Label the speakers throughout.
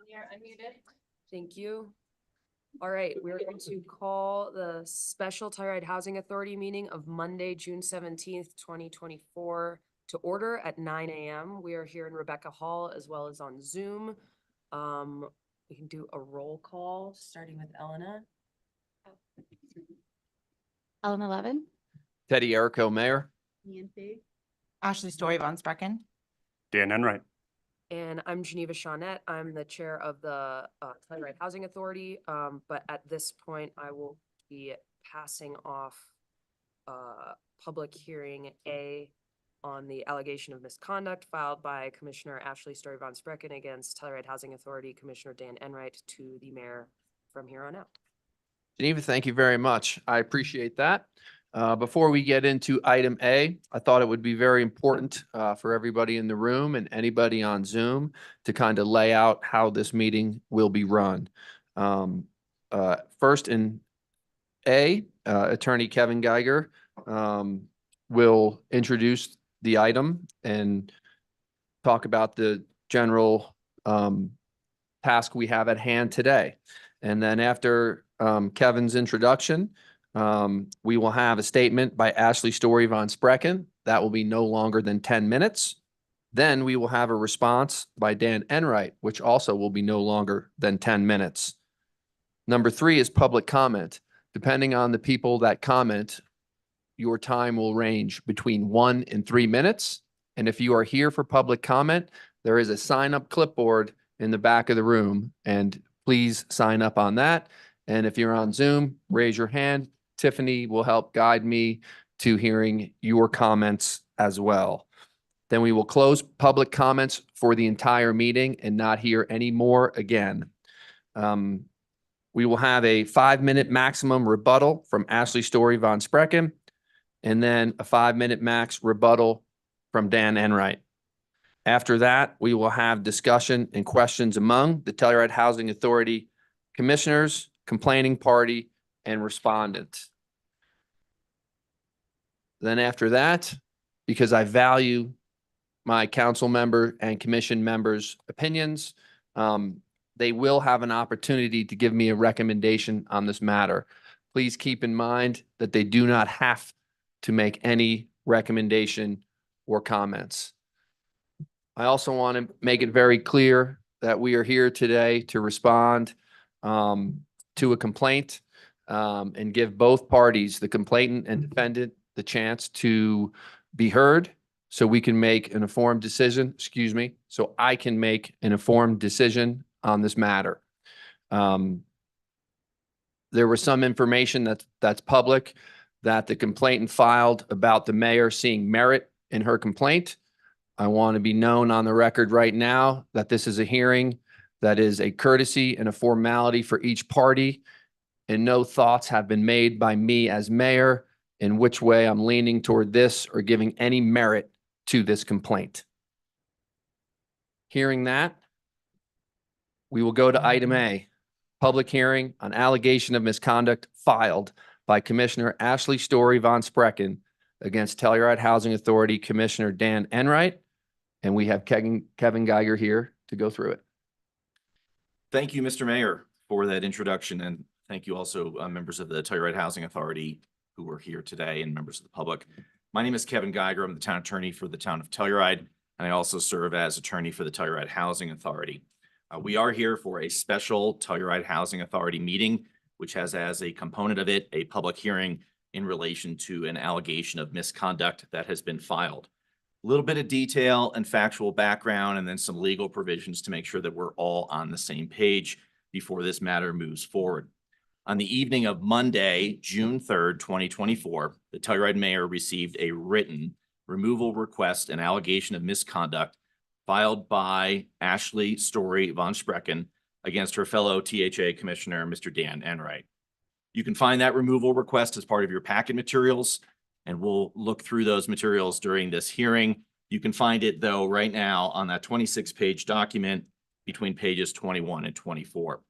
Speaker 1: You're unmuted.
Speaker 2: Thank you. All right, we're going to call the special Telluride Housing Authority meeting of Monday, June 17th, 2024 to order at 9 a.m. We are here in Rebecca Hall as well as on Zoom. We can do a roll call starting with Elena.
Speaker 1: Elena Levin.
Speaker 3: Teddy Erico, Mayor.
Speaker 1: Nancy.
Speaker 4: Ashley Story Von Sprecken.
Speaker 5: Dan Enright.
Speaker 2: And I'm Geneva Shawnette. I'm the chair of the Telluride Housing Authority. But at this point, I will be passing off public hearing A on the allegation of misconduct filed by Commissioner Ashley Story Von Sprecken against Telluride Housing Authority Commissioner Dan Enright to the mayor from here on out.
Speaker 3: Geneva, thank you very much. I appreciate that. Before we get into item A, I thought it would be very important for everybody in the room and anybody on Zoom to kind of lay out how this meeting will be run. First in A, Attorney Kevin Geiger will introduce the item and talk about the general task we have at hand today. And then after Kevin's introduction, we will have a statement by Ashley Story Von Sprecken. That will be no longer than 10 minutes. Then we will have a response by Dan Enright, which also will be no longer than 10 minutes. Number 3 is public comment. Depending on the people that comment, your time will range between 1 and 3 minutes. And if you are here for public comment, there is a sign-up clipboard in the back of the room, and please sign up on that. And if you're on Zoom, raise your hand. Tiffany will help guide me to hearing your comments as well. Then we will close public comments for the entire meeting and not hear any more again. We will have a 5-minute maximum rebuttal from Ashley Story Von Sprecken, and then a 5-minute max rebuttal from Dan Enright. After that, we will have discussion and questions among the Telluride Housing Authority commissioners, complaining party, and respondent. Then after that, because I value my council member and commission members' opinions, they will have an opportunity to give me a recommendation on this matter. Please keep in mind that they do not have to make any recommendation or comments. I also want to make it very clear that we are here today to respond to a complaint and give both parties, the complainant and defendant, the chance to be heard so we can make an informed decision, so I can make an informed decision on this matter. There was some information that's public that the complainant filed about the mayor seeing merit in her complaint. I want to be known on the record right now that this is a hearing that is a courtesy and a formality for each party, and no thoughts have been made by me as mayor in which way I'm leaning toward this or giving any merit to this complaint. Hearing that, we will go to item A, public hearing on allegation of misconduct filed by Commissioner Ashley Story Von Sprecken against Telluride Housing Authority Commissioner Dan Enright. And we have Kevin Geiger here to go through it.
Speaker 6: Thank you, Mr. Mayor, for that introduction. And thank you also, members of the Telluride Housing Authority who are here today and members of the public. My name is Kevin Geiger. I'm the town attorney for the town of Telluride, and I also serve as attorney for the Telluride Housing Authority. We are here for a special Telluride Housing Authority meeting, which has as a component of it a public hearing in relation to an allegation of misconduct that has been filed. A little bit of detail and factual background, and then some legal provisions to make sure that we're all on the same page before this matter moves forward. On the evening of Monday, June 3rd, 2024, the Telluride mayor received a written removal request and allegation of misconduct filed by Ashley Story Von Sprecken against her fellow THA commissioner, Mr. Dan Enright. You can find that removal request as part of your packet materials, and we'll look through those materials during this hearing. You can find it, though, right now on that 26-page document between pages 21 and 24.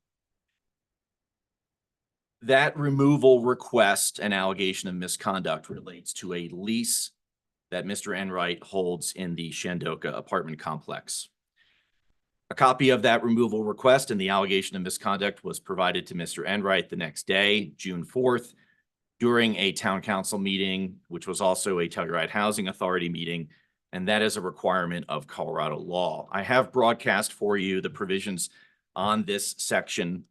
Speaker 6: That removal request and allegation of misconduct relates to a lease that Mr. Enright holds in the Shandoka apartment complex. A copy of that removal request and the allegation of misconduct was provided to Mr. Enright the next day, June 4th, during a town council meeting, which was also a Telluride Housing Authority meeting, and that is a requirement of Colorado law. I have broadcast for you the provisions on this section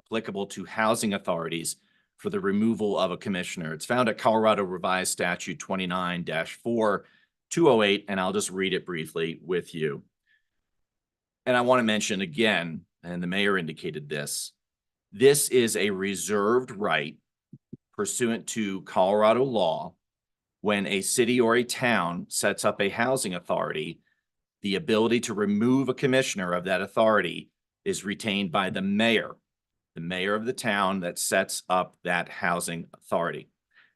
Speaker 6: applicable to housing authorities for the removal of a commissioner. It's found at Colorado Revised Statute 29-4-208, and I'll just read it briefly with you. And I want to mention again, and the mayor indicated this is a reserved right pursuant to Colorado law. When a city or a town sets up a housing authority, the ability to remove a commissioner of that authority is retained by the mayor of the town that sets up that housing authority.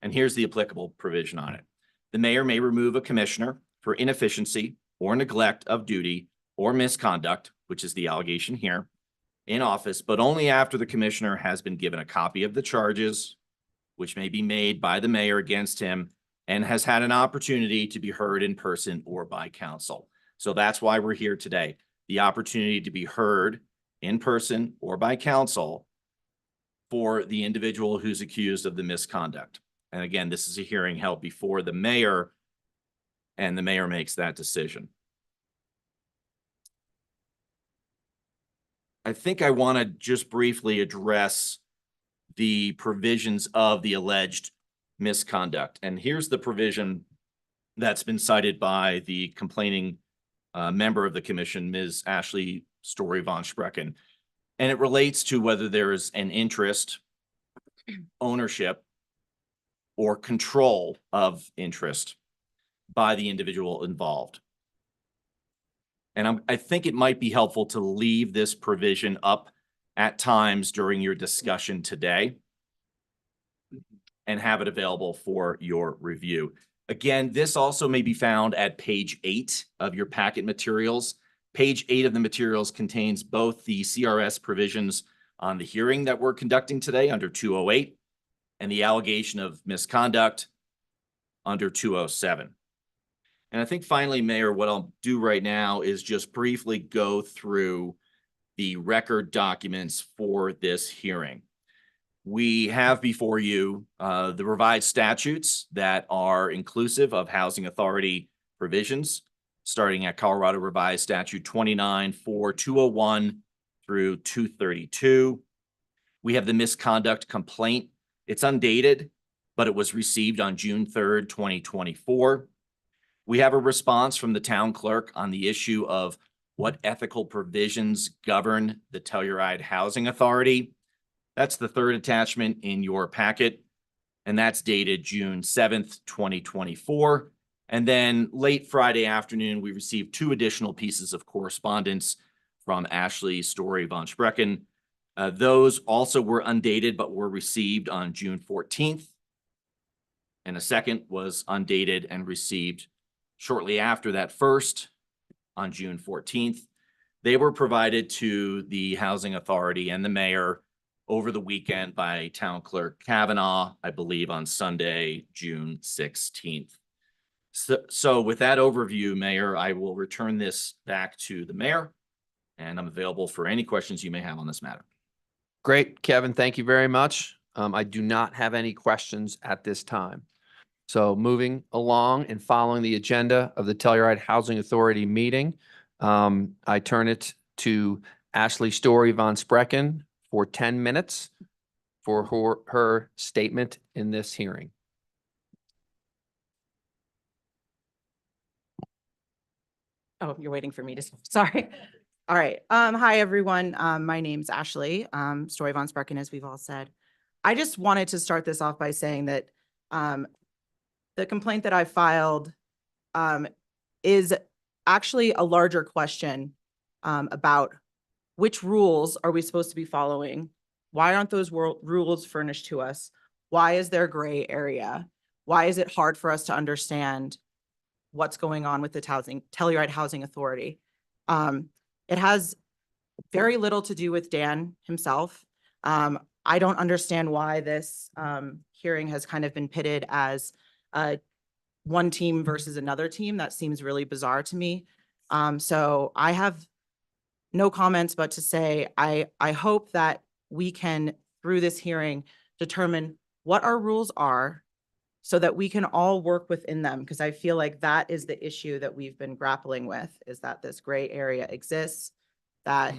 Speaker 6: And here's the applicable provision on it. The mayor may remove a commissioner for inefficiency or neglect of duty or misconduct, which is the allegation here, in office, but only after the commissioner has been given a copy of the charges, which may be made by the mayor against him, and has had an opportunity to be heard in person or by counsel. So that's why we're here today. The opportunity to be heard in person or by counsel for the individual who's accused of the misconduct. And again, this is a hearing held before the mayor, and the mayor makes that decision. I think I want to just briefly address the provisions of the alleged misconduct. And here's the provision that's been cited by the complaining member of the commission, Ms. Ashley Story von Sprecken. And it relates to whether there is an interest, ownership, or control of interest by the individual involved. And I think it might be helpful to leave this provision up at times during your discussion today and have it available for your review. Again, this also may be found at page 8 of your packet materials. Page 8 of the materials contains both the CRS provisions on the hearing that we're conducting today under 208 and the allegation of misconduct under 207. And I think finally, Mayor, what I'll do right now is just briefly go through the record documents for this hearing. We have before you the revised statutes that are inclusive of housing authority provisions, starting at Colorado Revised Statute 29-4-201 through 232. We have the misconduct complaint. It's undated, but it was received on June 3rd, 2024. We have a response from the town clerk on the issue of what ethical provisions govern the Telluride Housing Authority. That's the third attachment in your packet, and that's dated June 7th, 2024. And then late Friday afternoon, we received 2 additional pieces of correspondence from Ashley Story von Sprecken. Those also were undated, but were received on June 14th. And a second was undated and received shortly after that first on June 14th. They were provided to the Housing Authority and the mayor over the weekend by Town Clerk Kavanaugh, I believe on Sunday, June 16th. So with that overview, Mayor, I will return this back to the mayor, and I'm available for any questions you may have on this matter.
Speaker 3: Great, Kevin. Thank you very much. I do not have any questions at this time. So moving along and following the agenda of the Telluride Housing Authority meeting, I turn it to Ashley Story von Sprecken for 10 minutes for her statement in this hearing.
Speaker 4: Oh, you're waiting for me to, sorry. All right. Hi, everyone. My name's Ashley, Story von Sprecken, as we've all said. I just wanted to start this off by saying that the complaint that I filed is actually a larger question about which rules are we supposed to be following? Why aren't those rules furnished to us? Why is there gray area? Why is it hard for us to understand what's going on with the Telluride Housing Authority? It has very little to do with Dan himself. I don't understand why this hearing has kind of been pitted as one team versus another team. That seems really bizarre to me. So I have no comments, but to say, I hope that we can, through this hearing, determine what our rules are so that we can all work within them. Because I feel like that is the issue that we've been grappling with, is that this gray area exists, that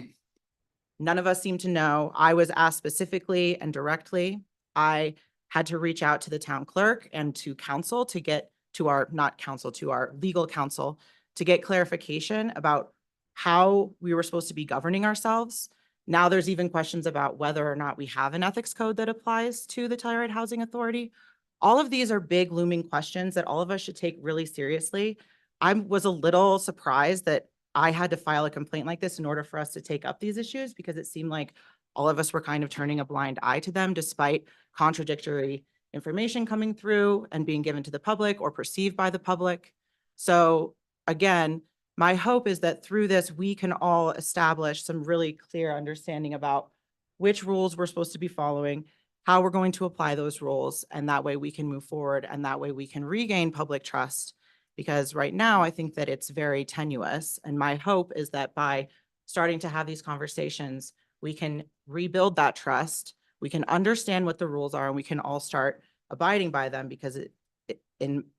Speaker 4: none of us seem to know. I was asked specifically and directly. I had to reach out to the town clerk and to counsel to get to our, not counsel, to our legal counsel to get clarification about how we were supposed to be governing ourselves. Now there's even questions about whether or not we have an ethics code that applies to the Telluride Housing Authority. All of these are big looming questions that all of us should take really seriously. I was a little surprised that I had to file a complaint like this in order for us to take up these issues, because it seemed like all of us were kind of turning a blind eye to them despite contradictory information coming through and being given to the public or perceived by the public. So again, my hope is that through this, we can all establish some really clear understanding about which rules we're supposed to be following, how we're going to apply those rules, and that way we can move forward, and that way we can regain public trust. Because right now, I think that it's very tenuous. And my hope is that by starting to have these conversations, we can rebuild that trust. We can understand what the rules are, and we can all start abiding by them, because it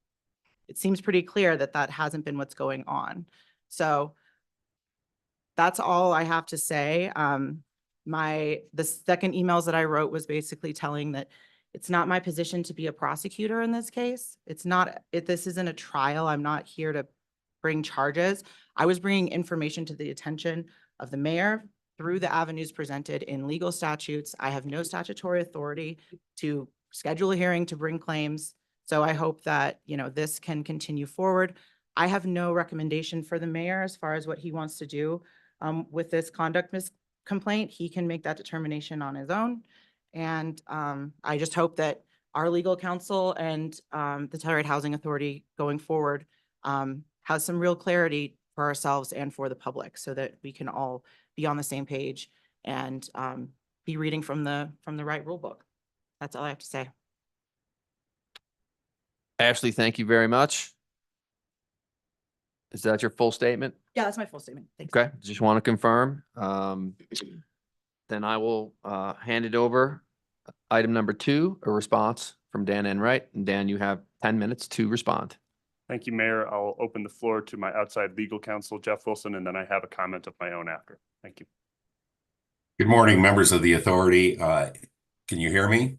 Speaker 4: seems pretty clear that that hasn't been what's going on. So that's all I have to say. The second emails that I wrote was basically telling that it's not my position to be a prosecutor in this case. This isn't a trial. I'm not here to bring charges. I was bringing information to the attention of the mayor through the avenues presented in legal statutes. I have no statutory authority to schedule a hearing to bring claims. So I hope that, this can continue forward. I have no recommendation for the mayor as far as what he wants to do with this conduct complaint. He can make that determination on his own. And I just hope that our legal counsel and the Telluride Housing Authority going forward has some real clarity for ourselves and for the public, so that we can all be on the same page and be reading from the right rule book. That's all I have to say.
Speaker 3: Ashley, thank you very much. Is that your full statement?
Speaker 4: Yeah, that's my full statement. Thanks.
Speaker 3: Okay, just want to confirm. Then I will hand it over. Item number 2, a response from Dan Enright. And Dan, you have 10 minutes to respond.
Speaker 5: Thank you, Mayor. I'll open the floor to my outside legal counsel, Jeff Wilson, and then I have a comment of my own after. Thank you.
Speaker 7: Good morning, members of the authority. Can you hear me?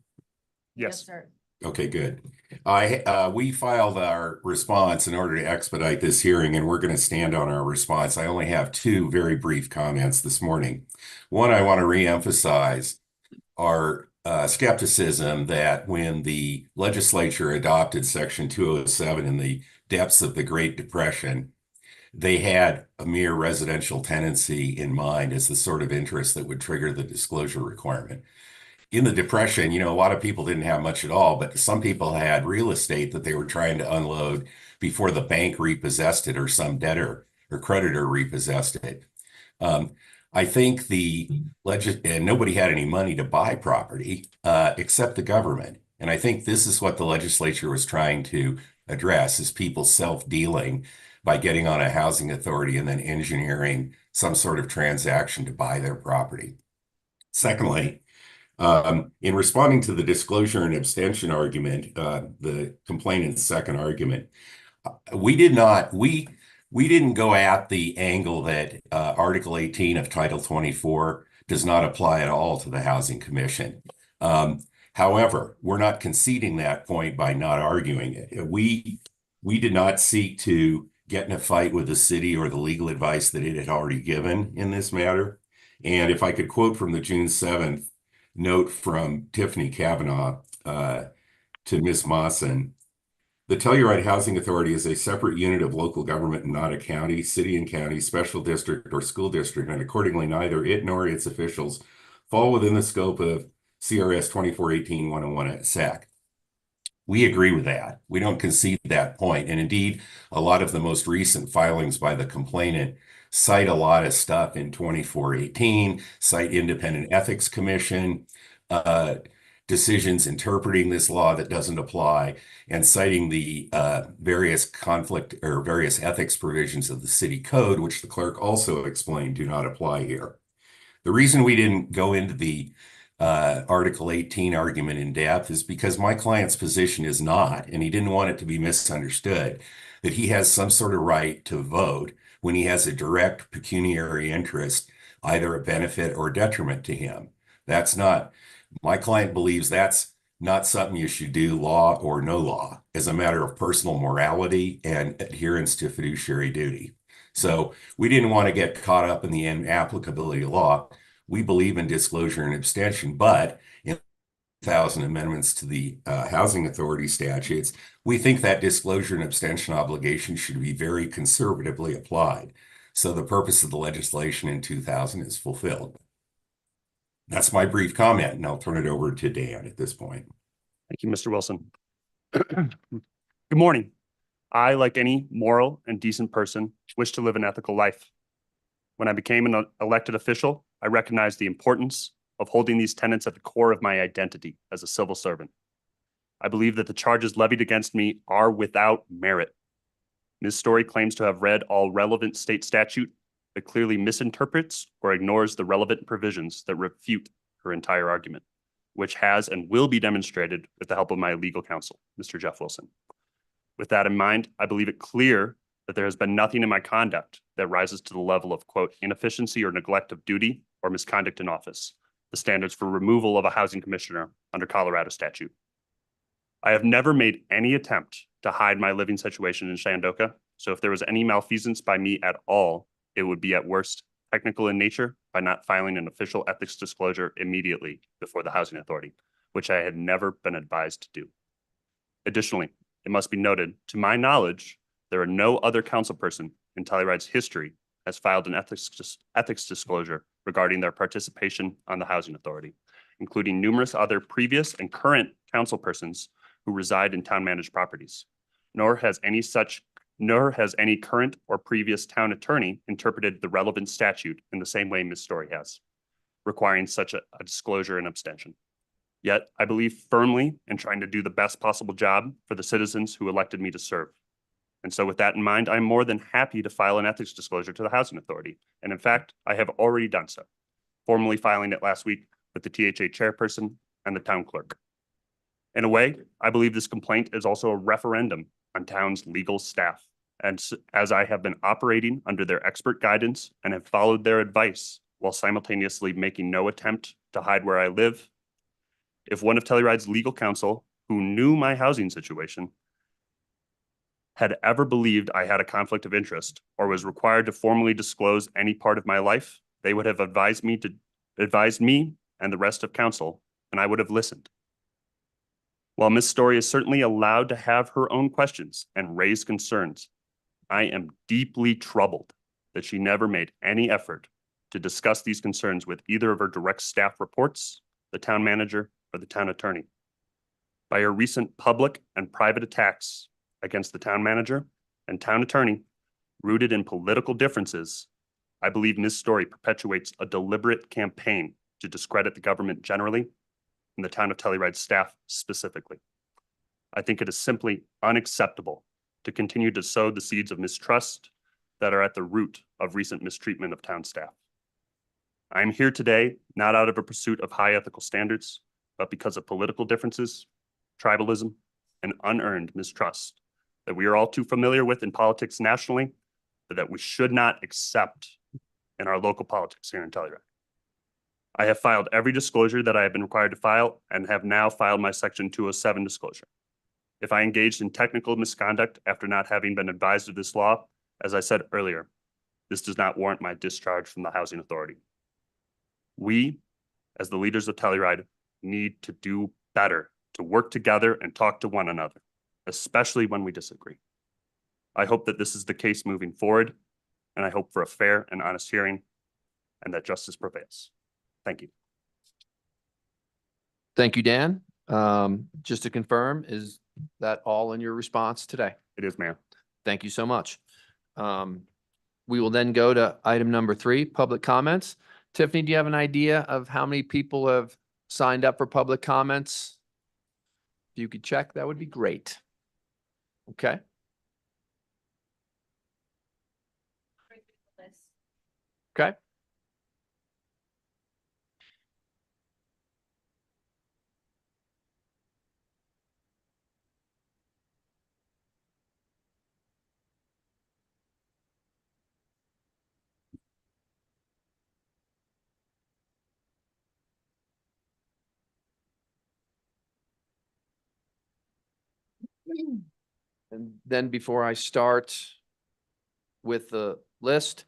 Speaker 5: Yes.
Speaker 4: sir.
Speaker 7: Okay, good. We filed our response in order to expedite this hearing, and we're going to stand on our response. I only have 2 very brief comments this morning. One, I want to reemphasize our skepticism that when the legislature adopted Section 207 in the depths of the Great Depression, they had a mere residential tenancy in mind as the sort of interest that would trigger the disclosure requirement. In the Depression, a lot of people didn't have much at all, but some people had real estate that they were trying to unload before the bank repossessed it or some debtor or creditor repossessed it. I think and nobody had any money to buy property except the government. And I think this is what the legislature was trying to address, is people self-dealing by getting on a housing authority and then engineering some sort of transaction to buy their property. Secondly, in responding to the disclosure and abstention argument, the complainant's second argument, we didn't go at the angle that Article 18 of Title 24 does not apply at all to the Housing Commission. However, we're not conceding that point by not arguing it. We did not seek to get in a fight with the city or the legal advice that it had already given in this matter. And if I could quote from the June 7th note from Tiffany Kavanaugh to Ms. Mawson, the Telluride Housing Authority is a separate unit of local government and not a county, city and county, special district, or school district, and accordingly neither it nor its officials fall within the scope of CRS 2418-101 at SAC. We agree with that. We don't concede that point. And indeed, a lot of the most recent filings by the complainant cite a lot of stuff in 2418, cite Independent Ethics Commission, decisions interpreting this law that doesn't apply, and citing the various conflict or various ethics provisions of the city code, which the clerk also explained do not apply here. The reason we didn't go into the Article 18 argument in depth is because my client's position is not, and he didn't want it to be misunderstood, that he has some sort of right to vote when he has a direct pecuniary interest, either a benefit or detriment to him. That's not, my client believes that's not something you should do, law or no law, as a matter of personal morality and adherence to fiduciary duty. So we didn't want to get caught up in the inapplicability of law. We believe in disclosure and abstention, but in 1,000 amendments to the housing authority statutes, we think that disclosure and abstention obligation should be very conservatively applied. So the purpose of the legislation in 2000 is fulfilled. That's my brief comment, and I'll turn it over to Dan at this point.
Speaker 5: Thank you, Mr. Wilson. Good morning. I, like any moral and decent person, wish to live an ethical life. When I became an elected official, I recognized the importance of holding these tenets at the core of my identity as a civil servant. I believe that the charges levied against me are without merit. Ms. Story claims to have read all relevant state statute, but clearly misinterprets or ignores the relevant provisions that refute her entire argument, which has and will be demonstrated with the help of my legal counsel, Mr. Jeff Wilson. With that in mind, I believe it clear that there has been nothing in my conduct that rises to the level of, quote, inefficiency or neglect of duty or misconduct in office, the standards for removal of a housing commissioner under Colorado statute. I have never made any attempt to hide my living situation in Shandoka, so if there was any malfeasance by me at all, it would be at worst technical in nature by not filing an official ethics disclosure immediately before the housing authority, which I had never been advised to do. Additionally, it must be noted, to my knowledge, there are no other council person in Telluride's history has filed an ethics disclosure regarding their participation on the housing authority, including numerous other previous and current council persons who reside in town managed properties. Nor has any current or previous town attorney interpreted the relevant statute in the same way Ms. Story has, requiring such a disclosure and abstention. Yet I believe firmly in trying to do the best possible job for the citizens who elected me to serve. And so with that in mind, I'm more than happy to file an ethics disclosure to the housing authority. And in fact, I have already done so, formally filing it last week with the THA chairperson and the town clerk. In a way, I believe this complaint is also a referendum on town's legal staff. And as I have been operating under their expert guidance and have followed their advice while simultaneously making no attempt to hide where I live, if one of Telluride's legal counsel who knew my housing situation had ever believed I had a conflict of interest or was required to formally disclose any part of my life, they would have advised me and the rest of council, and I would have listened. While Ms. Story is certainly allowed to have her own questions and raise concerns, I am deeply troubled that she never made any effort to discuss these concerns with either of her direct staff reports, the town manager, or the town attorney. By her recent public and private attacks against the town manager and town attorney, rooted in political differences, I believe Ms. Story perpetuates a deliberate campaign to discredit the government generally and the town of Telluride staff specifically. I think it is simply unacceptable to continue to sow the seeds of mistrust that are at the root of recent mistreatment of town staff. I am here today not out of a pursuit of high ethical standards, but because of political differences, tribalism, and unearned mistrust that we are all too familiar with in politics nationally, but that we should not accept in our local politics here in Telluride. I have filed every disclosure that I have been required to file and have now filed my Section 207 disclosure. If I engaged in technical misconduct after not having been advised of this law, as I said earlier, this does not warrant my discharge from the housing authority. We, as the leaders of Telluride, need to do better, to work together and talk to one another, especially when we disagree. I hope that this is the case moving forward, and I hope for a fair and honest hearing and that justice prevails. Thank you.
Speaker 3: Thank you, Dan. Just to confirm, is that all in your response today?
Speaker 5: It is, Mayor.
Speaker 3: Thank you so much. We will then go to item number 3, public comments. Tiffany, do you have an idea of how many people have signed up for public comments? If you could check, that would be great. Okay. Okay. And then before I start with the list,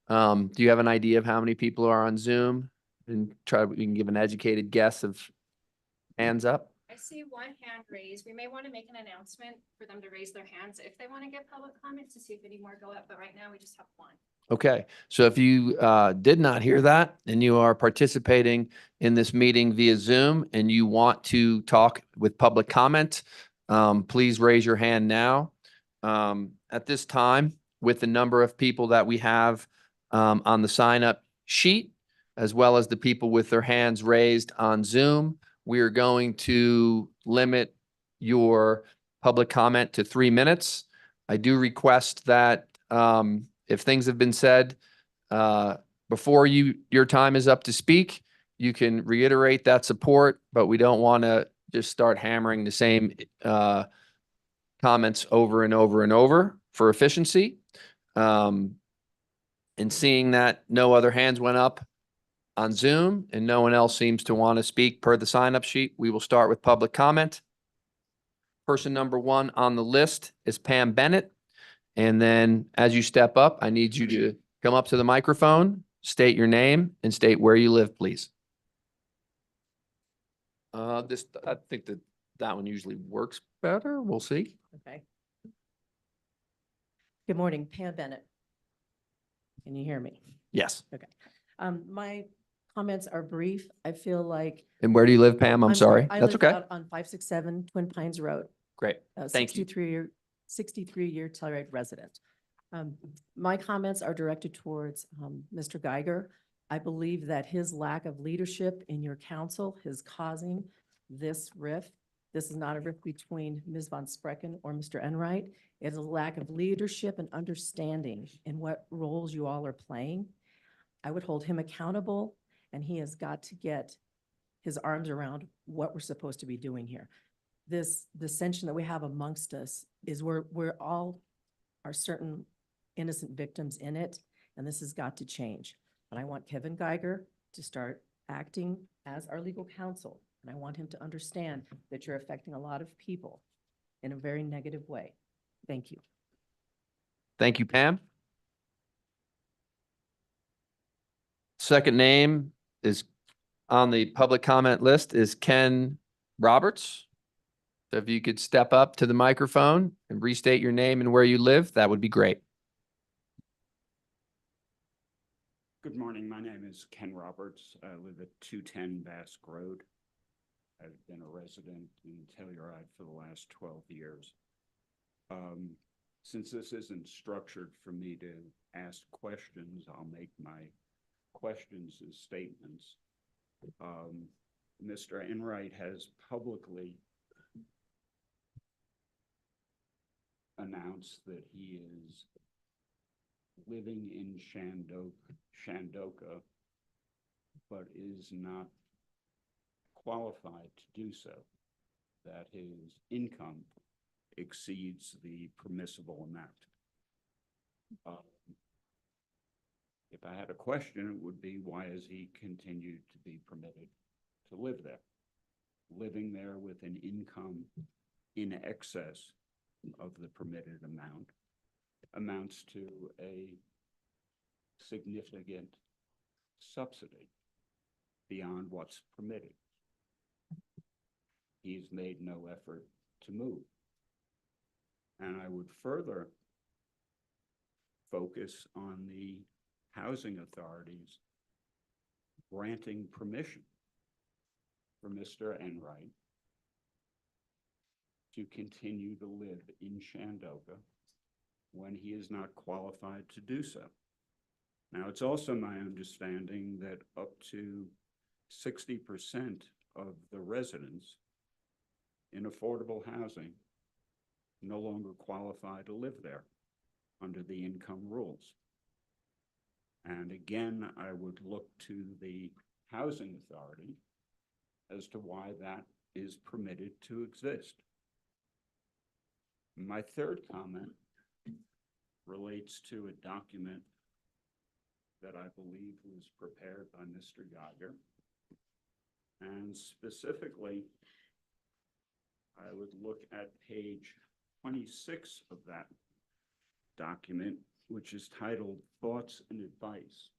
Speaker 3: do you have an idea of how many people are on Zoom? And we can give an educated guess of hands up.
Speaker 1: I see one hand raised. We may want to make an announcement for them to raise their hands if they want to give public comments to see if any more go up, but right now we just have one.
Speaker 3: Okay, so if you did not hear that and you are participating in this meeting via Zoom and you want to talk with public comment, please raise your hand now. At this time, with the number of people that we have on the sign up sheet, as well as the people with their hands raised on Zoom, we are going to limit your public comment to 3 minutes. I do request that if things have been said before your time is up to speak, you can reiterate that support, but we don't want to just start hammering the same comments over and over and over for efficiency. And seeing that no other hands went up on Zoom and no one else seems to want to speak per the sign-up sheet, we will start with public comment. Person number 1 on the list is Pam Bennett. And then as you step up, I need you to come up to the microphone, state your name and state where you live, please. I think that one usually works better. We'll see.
Speaker 8: Okay. Good morning, Pam Bennett. Can you hear me?
Speaker 3: Yes.
Speaker 8: My comments are brief. I feel like.
Speaker 3: And where do you live, Pam? I'm sorry.
Speaker 8: I
Speaker 3: That's
Speaker 8: live
Speaker 3: okay.
Speaker 8: out on 567 Twin Pines Road.
Speaker 3: Great. Thank you.
Speaker 8: 63-year Telluride resident. My comments are directed towards Mr. Geiger. I believe that his lack of leadership in your council is causing this rift. This is not a rift between Ms. Von Sprecken or Mr. Enright. It is a lack of leadership and understanding in what roles you all are playing. I would hold him accountable, and he has got to get his arms around what we're supposed to be doing here. This dissension that we have amongst us is we're all are certain innocent victims in it, and this has got to change. But I want Kevin Geiger to start acting as our legal counsel, and I want him to understand that you're affecting a lot of people in a very negative way. Thank you.
Speaker 3: Thank you, Pam. Second name is on the public comment list is Ken Roberts. So if you could step up to the microphone and restate your name and where you live, that would be great.
Speaker 9: Good morning. My name is Ken Roberts. I live at 210 Basque Road. I've been a resident in Telluride for the last 12 years. Since this isn't structured for me to ask questions, I'll make my questions as statements. Mr. Enright has publicly announced that he is living in Shandoka, but is not qualified to do so, that his income exceeds the permissible amount. If I had a question, it would be, why has he continued to be permitted to live there? Living there with an income in excess of the permitted amount amounts to a significant subsidy beyond what's permitted. He's made no effort to move. And I would further focus on the housing authorities granting permission for Mr. Enright to continue to live in Shandoka when he is not qualified to do so. Now, it's also my understanding that up to 60% of the residents in affordable housing no longer qualify to live there under the income rules. And again, I would look to the housing authority as to why that is permitted to exist. My third comment relates to a document that I believe was prepared by Mr. Geiger. And specifically, I would look at page 26 of that document, which is titled Thoughts and Advice.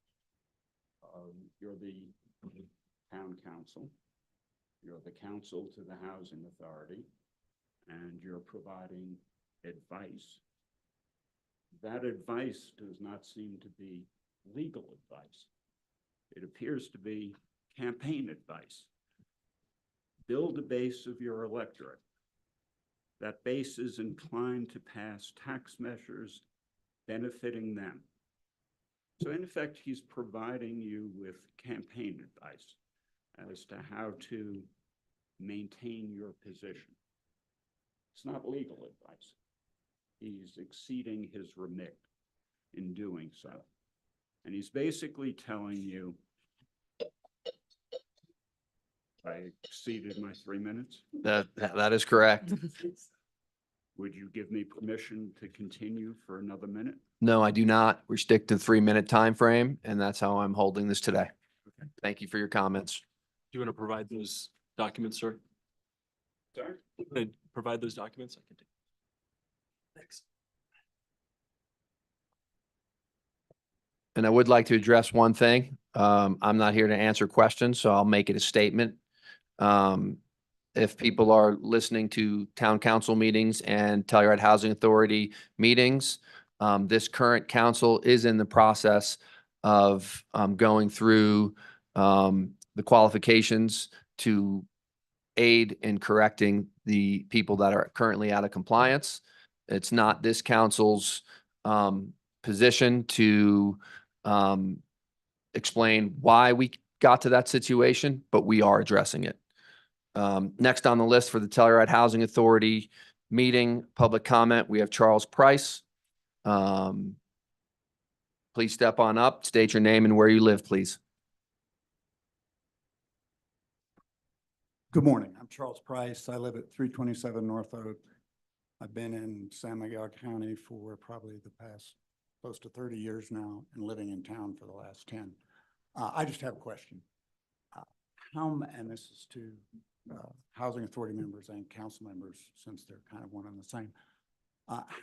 Speaker 9: You're the town council, you're the counsel to the housing authority, and you're providing advice. That advice does not seem to be legal advice. It appears to be campaign advice. Build a base of your electorate. That base is inclined to pass tax measures benefiting them. So in effect, he's providing you with campaign advice as to how to maintain your position. It's not legal advice. He's exceeding his remit in doing so. And he's basically telling you, I exceeded my 3 minutes.
Speaker 3: That is correct.
Speaker 9: Would you give me permission to continue for another minute?
Speaker 3: No, I do not. We stick to the 3-minute time frame, and that's how I'm holding this today.
Speaker 9: Okay.
Speaker 3: Thank you for your comments.
Speaker 10: Do you want to provide those documents, sir?
Speaker 9: Sorry?
Speaker 10: Want to provide those documents? I can do. Thanks.
Speaker 3: And I would like to address one thing. I'm not here to answer questions, so I'll make it a statement. If people are listening to town council meetings and Telluride Housing Authority meetings, this current council is in the process of going through the qualifications to aid in correcting the people that are currently out of compliance. It's not this council's position to explain why we got to that situation, but we are addressing it. Next on the list for the Telluride Housing Authority meeting, public comment, we have Charles Price. Please step on up, state your name and where you live, please.
Speaker 11: Good morning. I'm Charles Price. I live at 327 North Oak. I've been in San Miguel County for probably the past close to 30 years now and living in town for the last 10. I just have a question. And this is to housing authority members and council members, since they're kind of one and the same.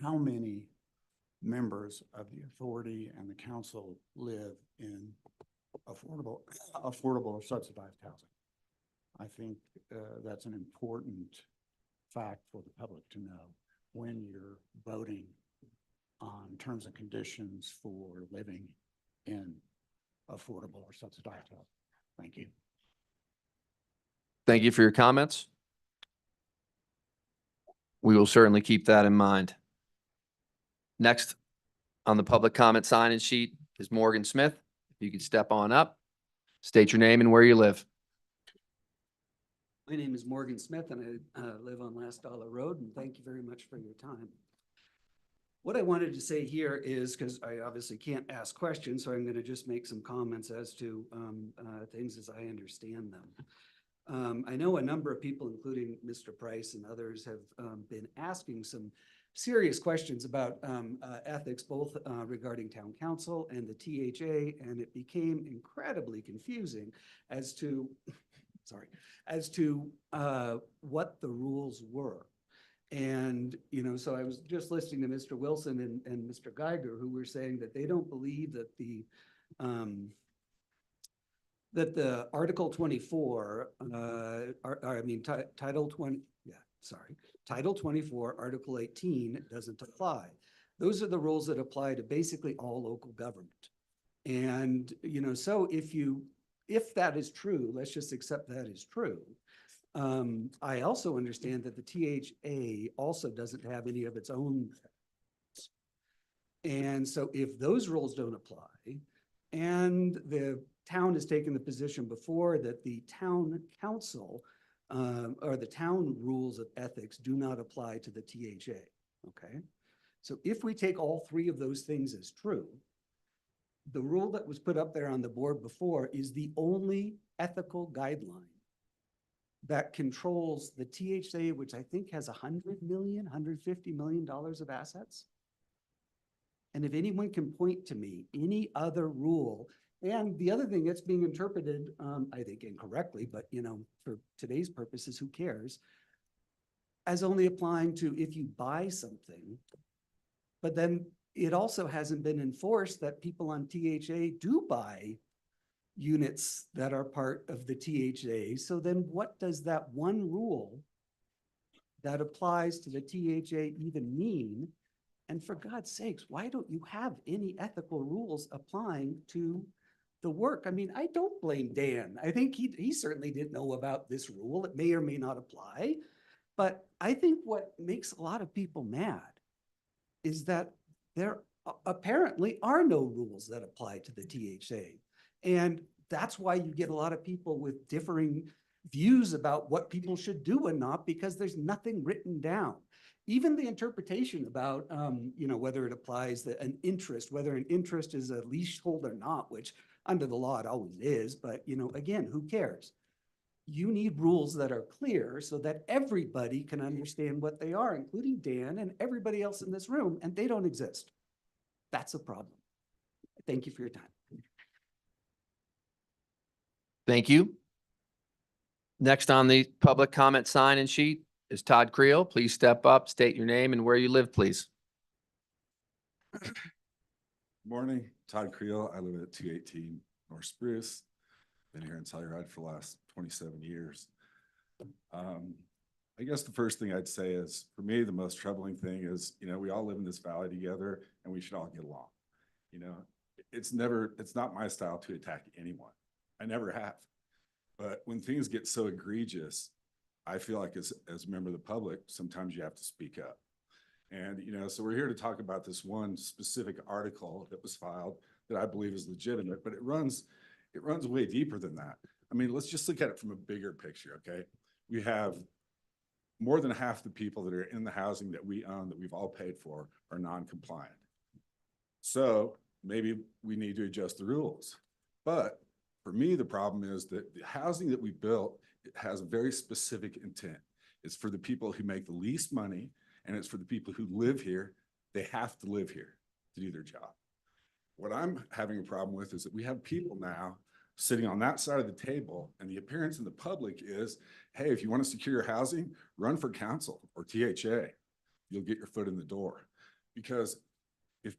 Speaker 11: How many members of the authority and the council live in affordable or subsidized housing? I think that's an important fact for the public to know when you're voting on terms and conditions for living in affordable or subsidized housing. Thank you.
Speaker 3: Thank you for your comments. We will certainly keep that in mind. Next on the public comment sign-in sheet is Morgan Smith. If you could step on up, state your name and where you live.
Speaker 12: My name is Morgan Smith and I live on Last Dollar Road, and thank you very much for your time. What I wanted to say here is, because I obviously can't ask questions, so I'm going to just make some comments as to things as I understand them. I know a number of people, including Mr. Price and others, have been asking some serious questions about ethics, both regarding town council and the THA, and it became incredibly confusing as to, what the rules were. And, so I was just listening to Mr. Wilson and Mr. Geiger, who were saying that they don't believe that the Article 24, Title 24, Article 18 doesn't apply. Those are the rules that apply to basically all local government. And, so if that is true, let's just accept that is true. I also understand that the THA also doesn't have any of its own. And so if those rules don't apply and the town has taken the position before that the town council or the town rules of ethics do not apply to the THA, okay? So if we take all three of those things as true, the rule that was put up there on the board before is the only ethical guideline that controls the THA, which I think has $150 million of assets. And if anyone can point to me any other rule, and the other thing that's being interpreted, I think incorrectly, but you know, for today's purposes, who cares? As only applying to if you buy something, but then it also hasn't been enforced that people on THA do buy units that are part of the THA. So then what does that one rule that applies to the THA even mean? And for God's sakes, why don't you have any ethical rules applying to the work? I mean, I don't blame Dan. I think he certainly didn't know about this rule. It may or may not apply. But I think what makes a lot of people mad is that there apparently are no rules that apply to the THA. And that's why you get a lot of people with differing views about what people should do and not, because there's nothing written down. Even the interpretation about, you know, whether it applies an interest, whether an interest is a leasehold or not, which under the law it always is, but you know, again, who cares? You need rules that are clear so that everybody can understand what they are, including Dan and everybody else in this room, and they don't exist. That's a problem. Thank you for your time.
Speaker 3: Thank you. Next on the public comment sign and sheet is Todd Creel. Please step up, state your name and where you live, please.
Speaker 13: Morning, Todd Creel. I live at 218 North Spruce. Been here in Telluride for the last 27 years. I guess the first thing I'd say is, for me, the most troubling thing is, you know, we all live in this valley together and we should all get along. You know, it's not my style to attack anyone. I never have. But when things get so egregious, I feel like as a member of the public, sometimes you have to speak up. And, you know, so we're here to talk about this one specific article that was filed that I believe is legitimate, but it runs way deeper than that. I mean, let's just look at it from a bigger picture, okay? We have more than half the people that are in the housing that we own, that we've all paid for, are non-compliant. So maybe we need to adjust the rules. But for me, the problem is that the housing that we built, it has a very specific intent. It's for the people who make the least money, and it's for the people who live here. They have to live here to do their job. What I'm having a problem with is that we have people now sitting on that side of the table, and the appearance in the public is, hey, if you want to secure your housing, run for council or THA. You'll get your foot in the door. Because if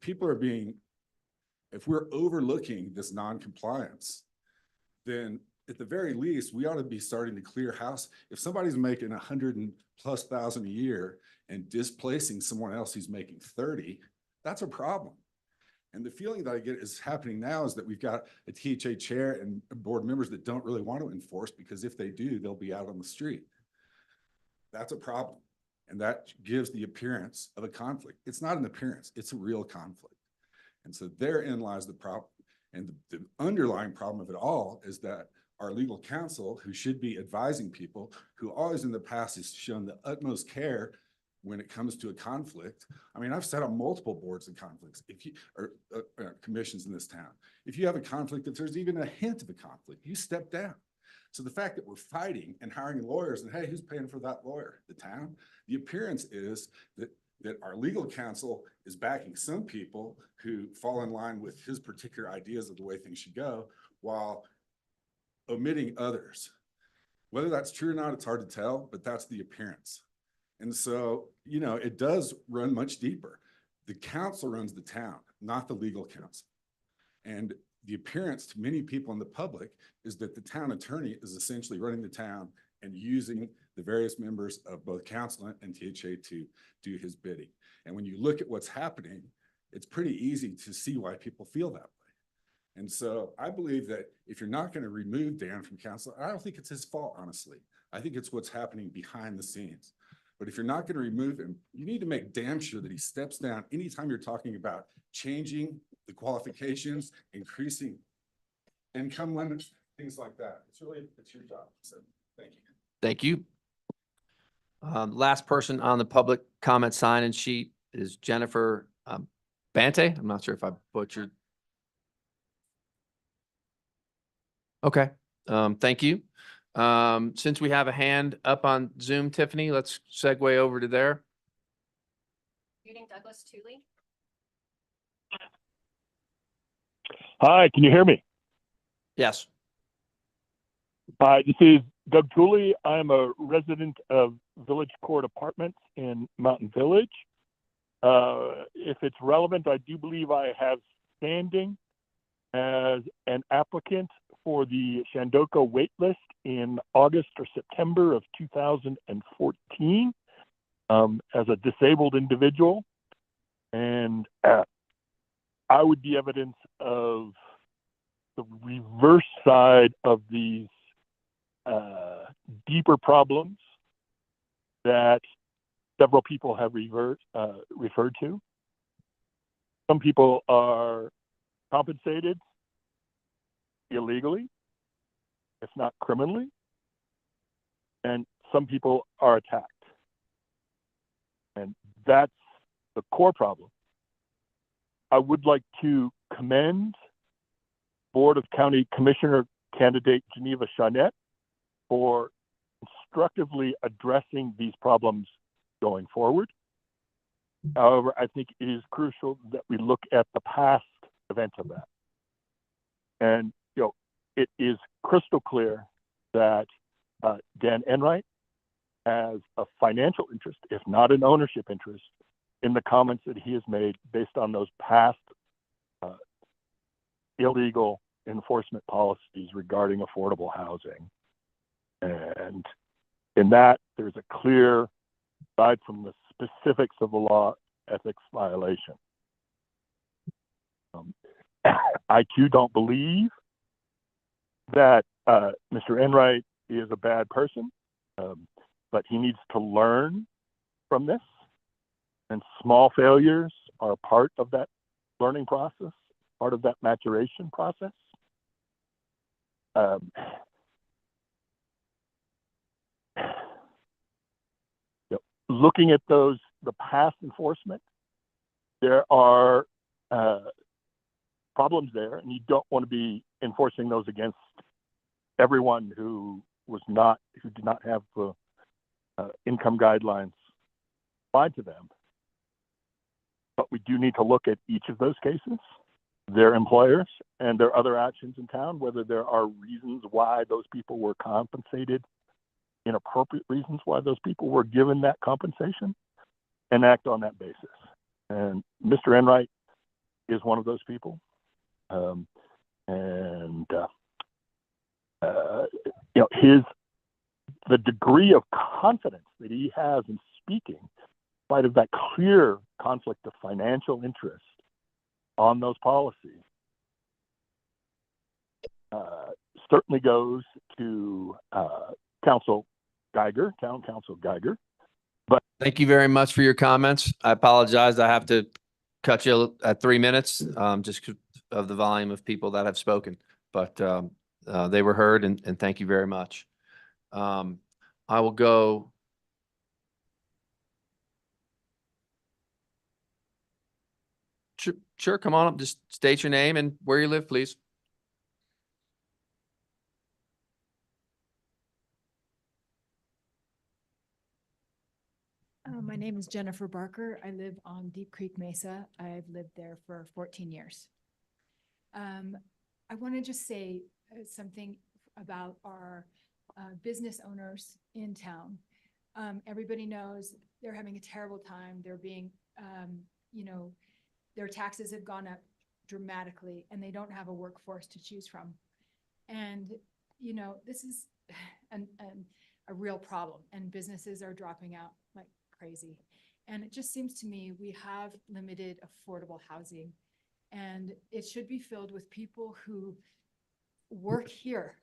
Speaker 13: we're overlooking this non-compliance, then at the very least, we ought to be starting to clear house. If somebody's making $100,000+ a year and displacing someone else who's making 30, that's a problem. And the feeling that I get is happening now is that we've got a THA chair and board members that don't really want to enforce, because if they do, they'll be out on the street. That's a problem. And that gives the appearance of a conflict. It's not an appearance, it's a real conflict. And so therein lies the problem. And the underlying problem of it all is that our legal counsel, who should be advising people, who always in the past has shown the utmost care when it comes to a conflict. I mean, I've sat on multiple boards of conflicts, commissions in this town. If you have a conflict, if there's even a hint of a conflict, you step down. So the fact that we're fighting and hiring lawyers, and hey, who's paying for that lawyer? The town. The appearance is that our legal counsel is backing some people who fall in line with his particular ideas of the way things should go, while omitting others. Whether that's true or not, it's hard to tell, but that's the appearance. And so, you know, it does run much deeper. The council runs the town, not the legal counsel. And the appearance to many people in the public is that the town attorney is essentially running the town and using the various members of both council and THA to do his bidding. And when you look at what's happening, it's pretty easy to see why people feel that way. And so I believe that if you're not going to remove Dan from council, I don't think it's his fault, honestly. I think it's what's happening behind the scenes. But if you're not going to remove him, you need to make damn sure that he steps down anytime you're talking about changing the qualifications, increasing income limits, things like that. It's your job. So, thank you.
Speaker 3: Thank you. Last person on the public comment sign-in sheet is Jennifer Bante. I'm not sure if I butchered. Okay, thank you. Since we have a hand up on Zoom, Tiffany, let's segue over to there.
Speaker 1: Reading Douglas Tooley.
Speaker 14: Hi, can you hear me?
Speaker 3: Yes.
Speaker 14: Hi, this is Doug Tooley. I'm a resident of Village Court Apartments in Mountain Village. If it's relevant, I do believe I have standing as an applicant for the Shandoka waitlist in August or September of 2014 as a disabled individual. And I would be evidence of the reverse side of these deeper problems that several people have referred to. Some people are compensated illegally, if not criminally, and some people are attacked. And that's the core problem. I would like to commend Board of County Commissioner candidate Geneva Charnette for constructively addressing these problems going forward. However, I think it is crucial that we look at the past events of that. And, it is crystal clear that Dan Enright has a financial interest, if not an ownership interest, in the comments that he has made based on those past illegal enforcement policies regarding affordable housing. And in that, there's a clear, aside from the specifics of the law, ethics violation. I too don't believe that Mr. Enright is a bad person, but he needs to learn from this. And small failures are part of that learning process, part of that maturation process. Looking at the past enforcement, there are problems there, and you don't want to be enforcing those against everyone who did not have the income guidelines applied to them. But we do need to look at each of those cases, their employers, and their other actions in town, whether there are reasons why those people were compensated, inappropriate reasons why those people were given that compensation, and act on that basis. And Mr. Enright is one of those people. The degree of confidence that he has in speaking, in spite of that clear conflict of financial interest on those policies, certainly goes to Council Geiger, Town Council Geiger. But
Speaker 3: thank you very much for your comments. I apologize. I have to cut you at 3 minutes, just 'cause of the volume of people that have spoken, but they were heard, and thank you very much. I will go. Sure, come on up. Just state your name and where you live, please.
Speaker 15: My name is Jennifer Barker. I live on Deep Creek Mesa. I've lived there for 14 years. I want to just say something about our business owners in town. Everybody knows they're having a terrible time. They're being, their taxes have gone up dramatically and they don't have a workforce to choose from. And, this is a real problem, and businesses are dropping out like crazy. And it just seems to me we have limited affordable housing, and it should be filled with people who work here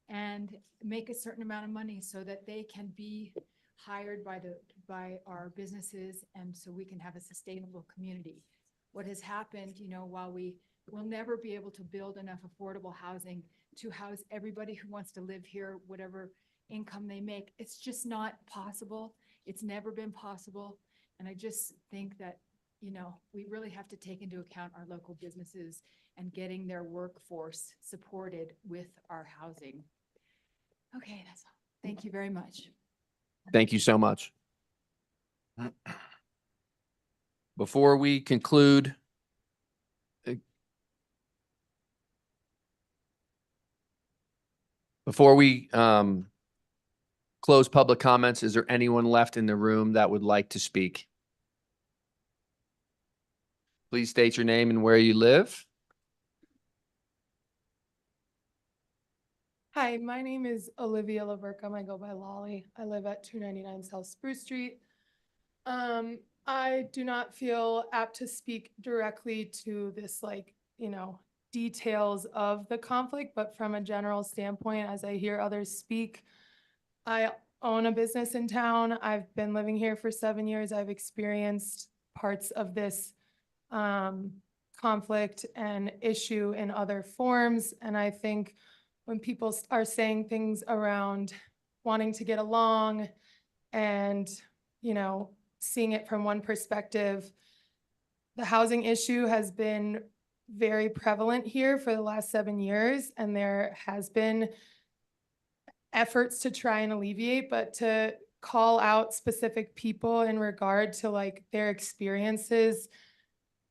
Speaker 15: and make a certain amount of money so that they can be hired by our businesses, and so we can have a sustainable community. What has happened, while we we'll never be able to build enough affordable housing to house everybody who wants to live here, whatever income they make. It's just not possible. It's never been possible. And I just think that, you know, we really have to take into account our local businesses and getting their workforce supported with our housing. Okay, that's all. Thank you very much.
Speaker 3: Thank you so much. Before we conclude, close public comments, is there anyone left in the room that would like to speak? Please state your name and where you live.
Speaker 16: Hi, my name is Olivia Lavercum. I go by Lolly. I live at 299 South Spruce Street. I do not feel apt to speak directly to this, like, you know, details of the conflict, but from a general standpoint, as I hear others speak, I own a business in town. I've been living here for 7 years. I've experienced parts of this conflict and issue in other forms. And I think when people are saying things around wanting to get along and, you know, seeing it from one perspective, the housing issue has been very prevalent here for the last 7 years, and there has been efforts to try and alleviate, but to call out specific people in regard to like their experiences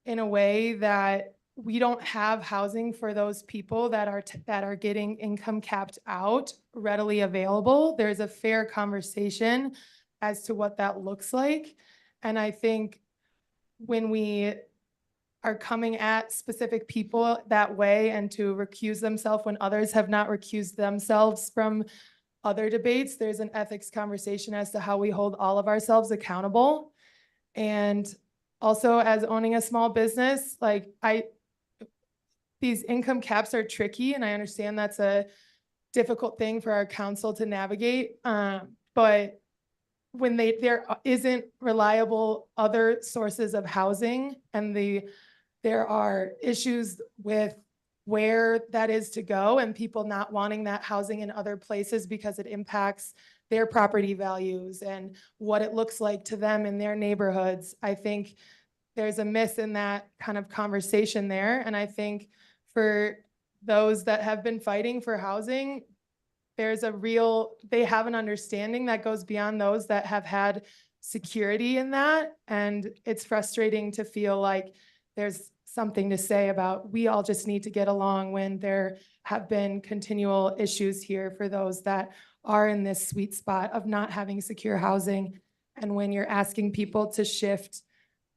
Speaker 16: in a way that we don't have housing for those people that are getting income capped out readily available. There's a fair conversation as to what that looks like. And I think when we are coming at specific people that way and to recuse themselves when others have not recused themselves from other debates, there's an ethics conversation as to how we hold all of ourselves accountable. And also, as owning a small business, like these income caps are tricky, and I understand that's a difficult thing for our council to navigate. But when there isn't reliable other sources of housing, and there are issues with where that is to go, and people not wanting that housing in other places because it impacts their property values and what it looks like to them in their neighborhoods. I think there's a miss in that kind of conversation there. And I think for those that have been fighting for housing, they have an understanding that goes beyond those that have had security in that. And it's frustrating to feel like there's something to say about, we all just need to get along, when there have been continual issues here for those that are in this sweet spot of not having secure housing. And when you're asking people to shift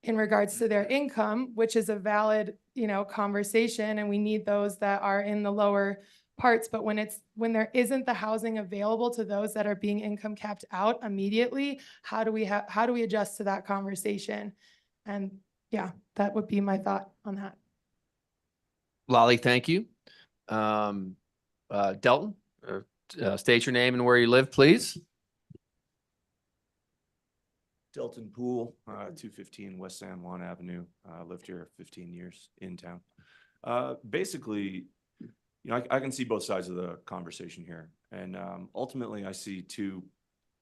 Speaker 16: in regards to their income, which is a valid, you know, conversation, and we need those that are in the lower parts, but when there isn't the housing available to those that are being income capped out immediately, how do we adjust to that conversation? And yeah, that would be my thought on that.
Speaker 3: Lolly, thank you. Delton, state your name and where you live, please.
Speaker 17: Delton Poole, 215 West San Juan Avenue. Lived here 15 years in town. Basically, you know, I can see both sides of the conversation here. And ultimately, I see two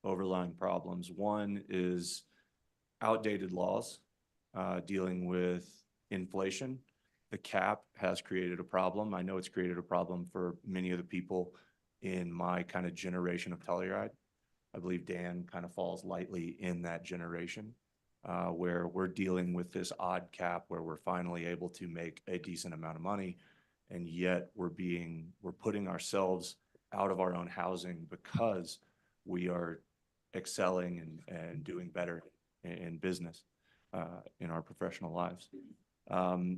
Speaker 17: overlying problems. One is outdated laws dealing with inflation. The cap has created a problem. I know it's created a problem for many of the people in my kind of generation of Telluride. I believe Dan kind of falls lightly in that generation, where we're dealing with this odd cap where we're finally able to make a decent amount of money, and yet we're putting ourselves out of our own housing because we are excelling and doing better in business, in our professional lives.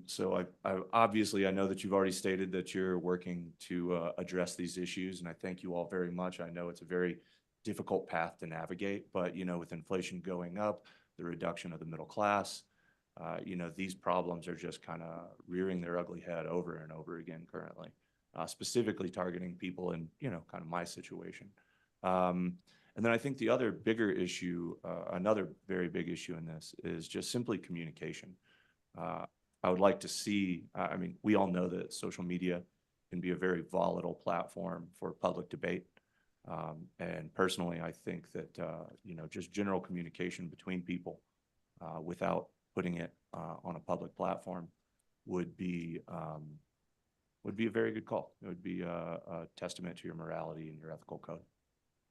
Speaker 17: So I obviously, I know that you've already stated that you're working to address these issues, and I thank you all very much. I know it's a very difficult path to navigate, but you know, with inflation going up, the reduction of the middle class, you know, these problems are just kind of rearing their ugly head over and over again currently, specifically targeting people in, you know, kind of my situation. And then I think the other bigger issue, another very big issue in this, is just simply communication. I would like to see, I mean, we all know that social media can be a very volatile platform for public debate. And personally, I think that, you know, just general communication between people without putting it on a public platform would be a very good call. It would be a testament to your morality and your ethical code.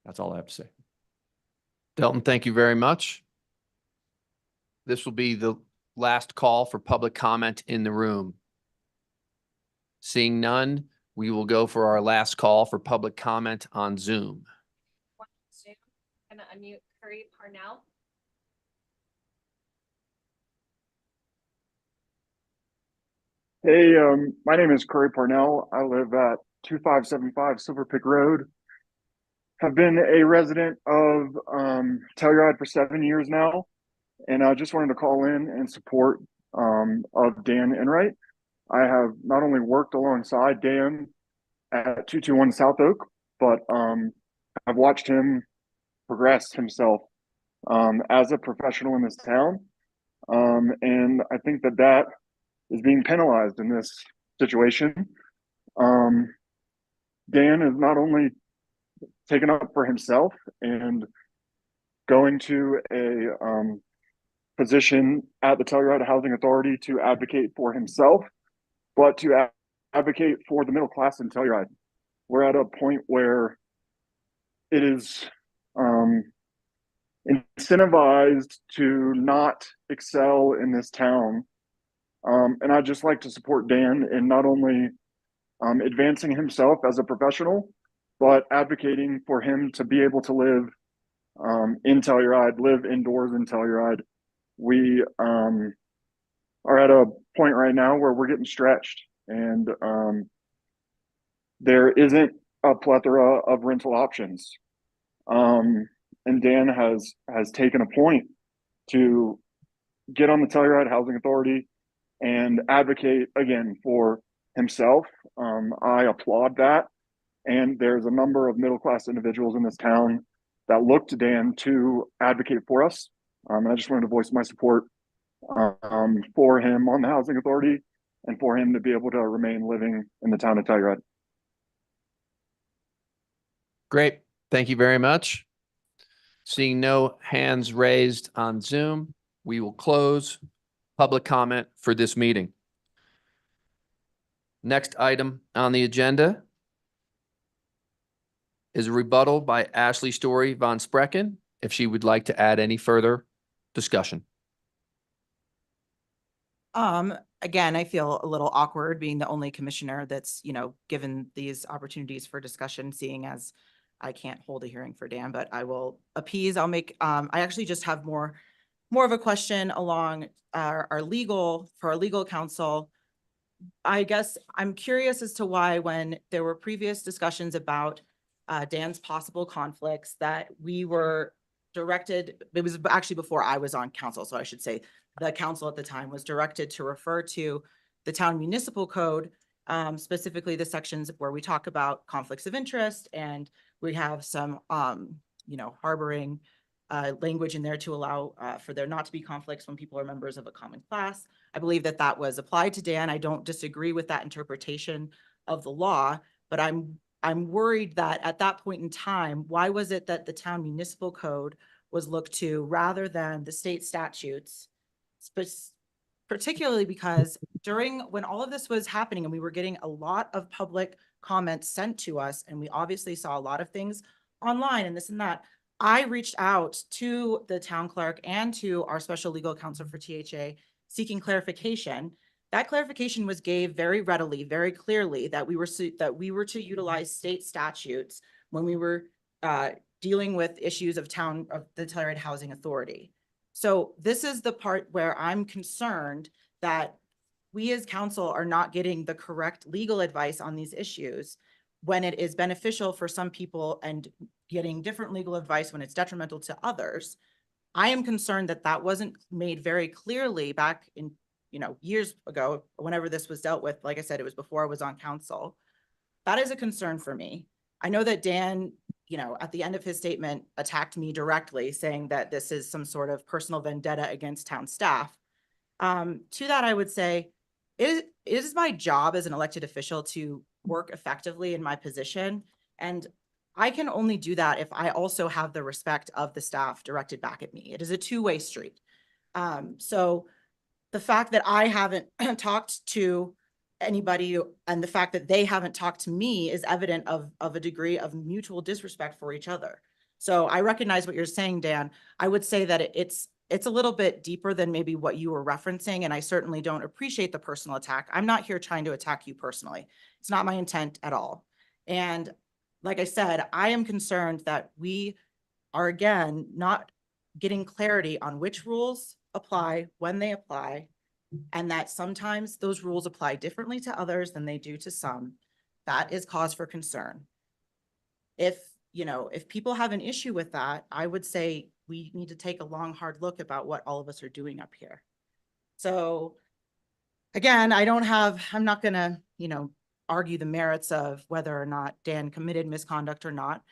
Speaker 17: That's all I have to say.
Speaker 3: Delton, thank you very much. This will be the last call for public comment in the room. Seeing none, we will go for our last call for public comment on Zoom.
Speaker 1: Zoom, gonna unmute Curry Parnell.
Speaker 18: Hey, my name is Curry Parnell. I live at 2575 Silver Pick Road. Have been a resident of Telluride for 7 years now, and I just wanted to call in and support of Dan Enright. I have not only worked alongside Dan at 221 South Oak, but I've watched him progress himself as a professional in this town, and I think that that is being penalized in this situation. Dan is not only taken up for himself and going to a position at the Telluride Housing Authority to advocate for himself, but to advocate for the middle class in Telluride. We're at a point where it is incentivized to not excel in this town. And I'd just like to support Dan in not only advancing himself as a professional, but advocating for him to be able to live in Telluride, live indoors in Telluride. We are at a point right now where we're getting stretched, and there isn't a plethora of rental options. And Dan has taken a point to get on the Telluride Housing Authority and advocate again for himself. I applaud that. And there's a number of middle-class individuals in this town that look to Dan to advocate for us. And I just wanted to voice my support for him on the Housing Authority and for him to be able to remain living in the town of Telluride.
Speaker 3: Great. Thank you very much. Seeing no hands raised on Zoom, we will close public comment for this meeting. Next item on the agenda is a rebuttal by Ashley Story von Sprecken, if she would like to add any further discussion.
Speaker 4: Again, I feel a little awkward being the only commissioner that's, you know, given these opportunities for discussion, seeing as I can't hold a hearing for Dan, but I will appease. I'll make, I actually just have more of a question along our legal counsel. I guess I'm curious as to why, when there were previous discussions about Dan's possible conflicts, that we were directed, it was actually before I was on council, so I should say the council at the time was directed to refer to the town municipal code, specifically the sections where we talk about conflicts of interest, and we have some, you know, harboring language in there to allow for there not to be conflicts when people are members of a common class. I believe that that was applied to Dan. I don't disagree with that interpretation of the law, but I'm worried that at that point in time, why was it that the town municipal code was looked to rather than the state statutes? Particularly because when all of this was happening and we were getting a lot of public comments sent to us, and we obviously saw a lot of things online and this and that, I reached out to the town clerk and to our special legal counsel for THA seeking clarification. That clarification was gave very readily, very clearly, that we were to utilize state statutes when we were dealing with issues of the Telluride Housing Authority. So this is the part where I'm concerned that we as council are not getting the correct legal advice on these issues when it is beneficial for some people and getting different legal advice when it's detrimental to others. I am concerned that that wasn't made very clearly back in, you know, years ago, whenever this was dealt with. Like I said, it was before I was on council. That is a concern for me. I know that Dan, you know, at the end of his statement, attacked me directly, saying that this is some sort of personal vendetta against town staff. To that, I would say, it is my job as an elected official to work effectively in my position. And I can only do that if I also have the respect of the staff directed back at me. It is a two-way street. So the fact that I haven't talked to anybody and the fact that they haven't talked to me is evident of a degree of mutual disrespect for each other. So I recognize what you're saying, Dan. I would say that it's a little bit deeper than maybe what you were referencing, and I certainly don't appreciate the personal attack. I'm not here trying to attack you personally. It's not my intent at all. And like I said, I am concerned that we are again not getting clarity on which rules apply, when they apply, and that sometimes those rules apply differently to others than they do to some. That is cause for concern. If people have an issue with that, I would say we need to take a long, hard look about what all of us are doing up here. So again, I'm not gonna, argue the merits of whether or not Dan committed misconduct or not.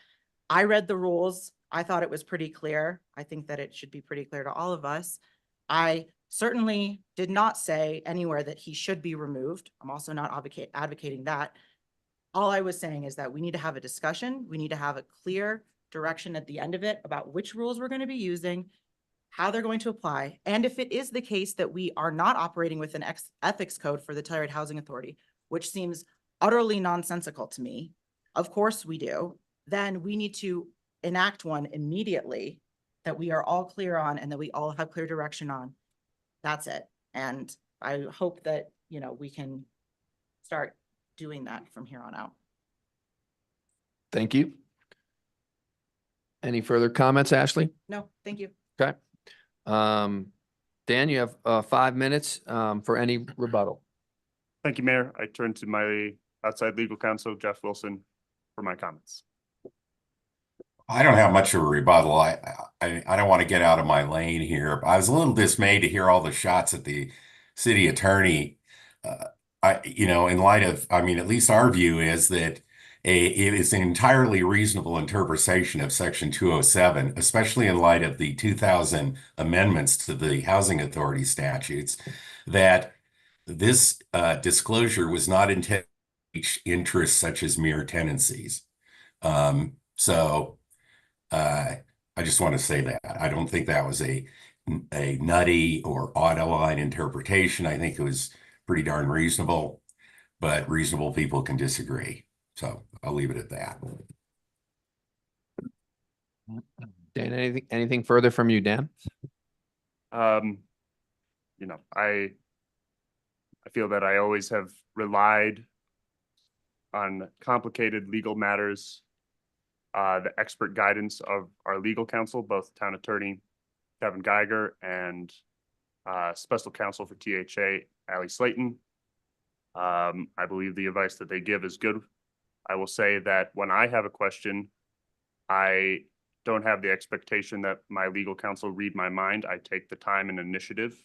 Speaker 4: I read the rules. I thought it was pretty clear. I think that it should be pretty clear to all of us. I certainly did not say anywhere that he should be removed. I'm also not advocating that. All I was saying is that we need to have a discussion. We need to have a clear direction at the end of it about which rules we're going to be using, how they're going to apply. And if it is the case that we are not operating with an ethics code for the Telluride Housing Authority, which seems utterly nonsensical to me, of course we do, then we need to enact one immediately that we are all clear on and that we all have clear direction on. That's it. And I hope that, we can start doing that from here on out.
Speaker 3: Thank you. Any further comments, Ashley?
Speaker 4: No, thank you.
Speaker 3: Okay. Dan, you have 5 minutes for any rebuttal.
Speaker 5: Thank you, Mayor. I turn to my outside legal counsel, Jeff Wilson, for my comments.
Speaker 7: I don't have much of a rebuttal. I don't want to get out of my lane here. I was a little dismayed to hear all the shots at the city attorney. In light of, at least our view is that it is an entirely reasonable interpretation of Section 207, especially in light of the 2000 amendments to the Housing Authority statutes, that this disclosure was not intended to reach interests such as mere tenancies. I just want to say that I don't think that was a nutty or out-of-line interpretation. I think it was pretty darn reasonable, but reasonable people can disagree. So I'll leave it at that.
Speaker 3: Dan, anything further from you, Dan?
Speaker 5: I feel that I always have relied on complicated legal matters, the expert guidance of our legal counsel, both town attorney Kevin Geiger and special counsel for THA, Allie Slayton. I believe the advice that they give is good. I will say that when I have a question, I don't have the expectation that my legal counsel read my mind. I take the time and initiative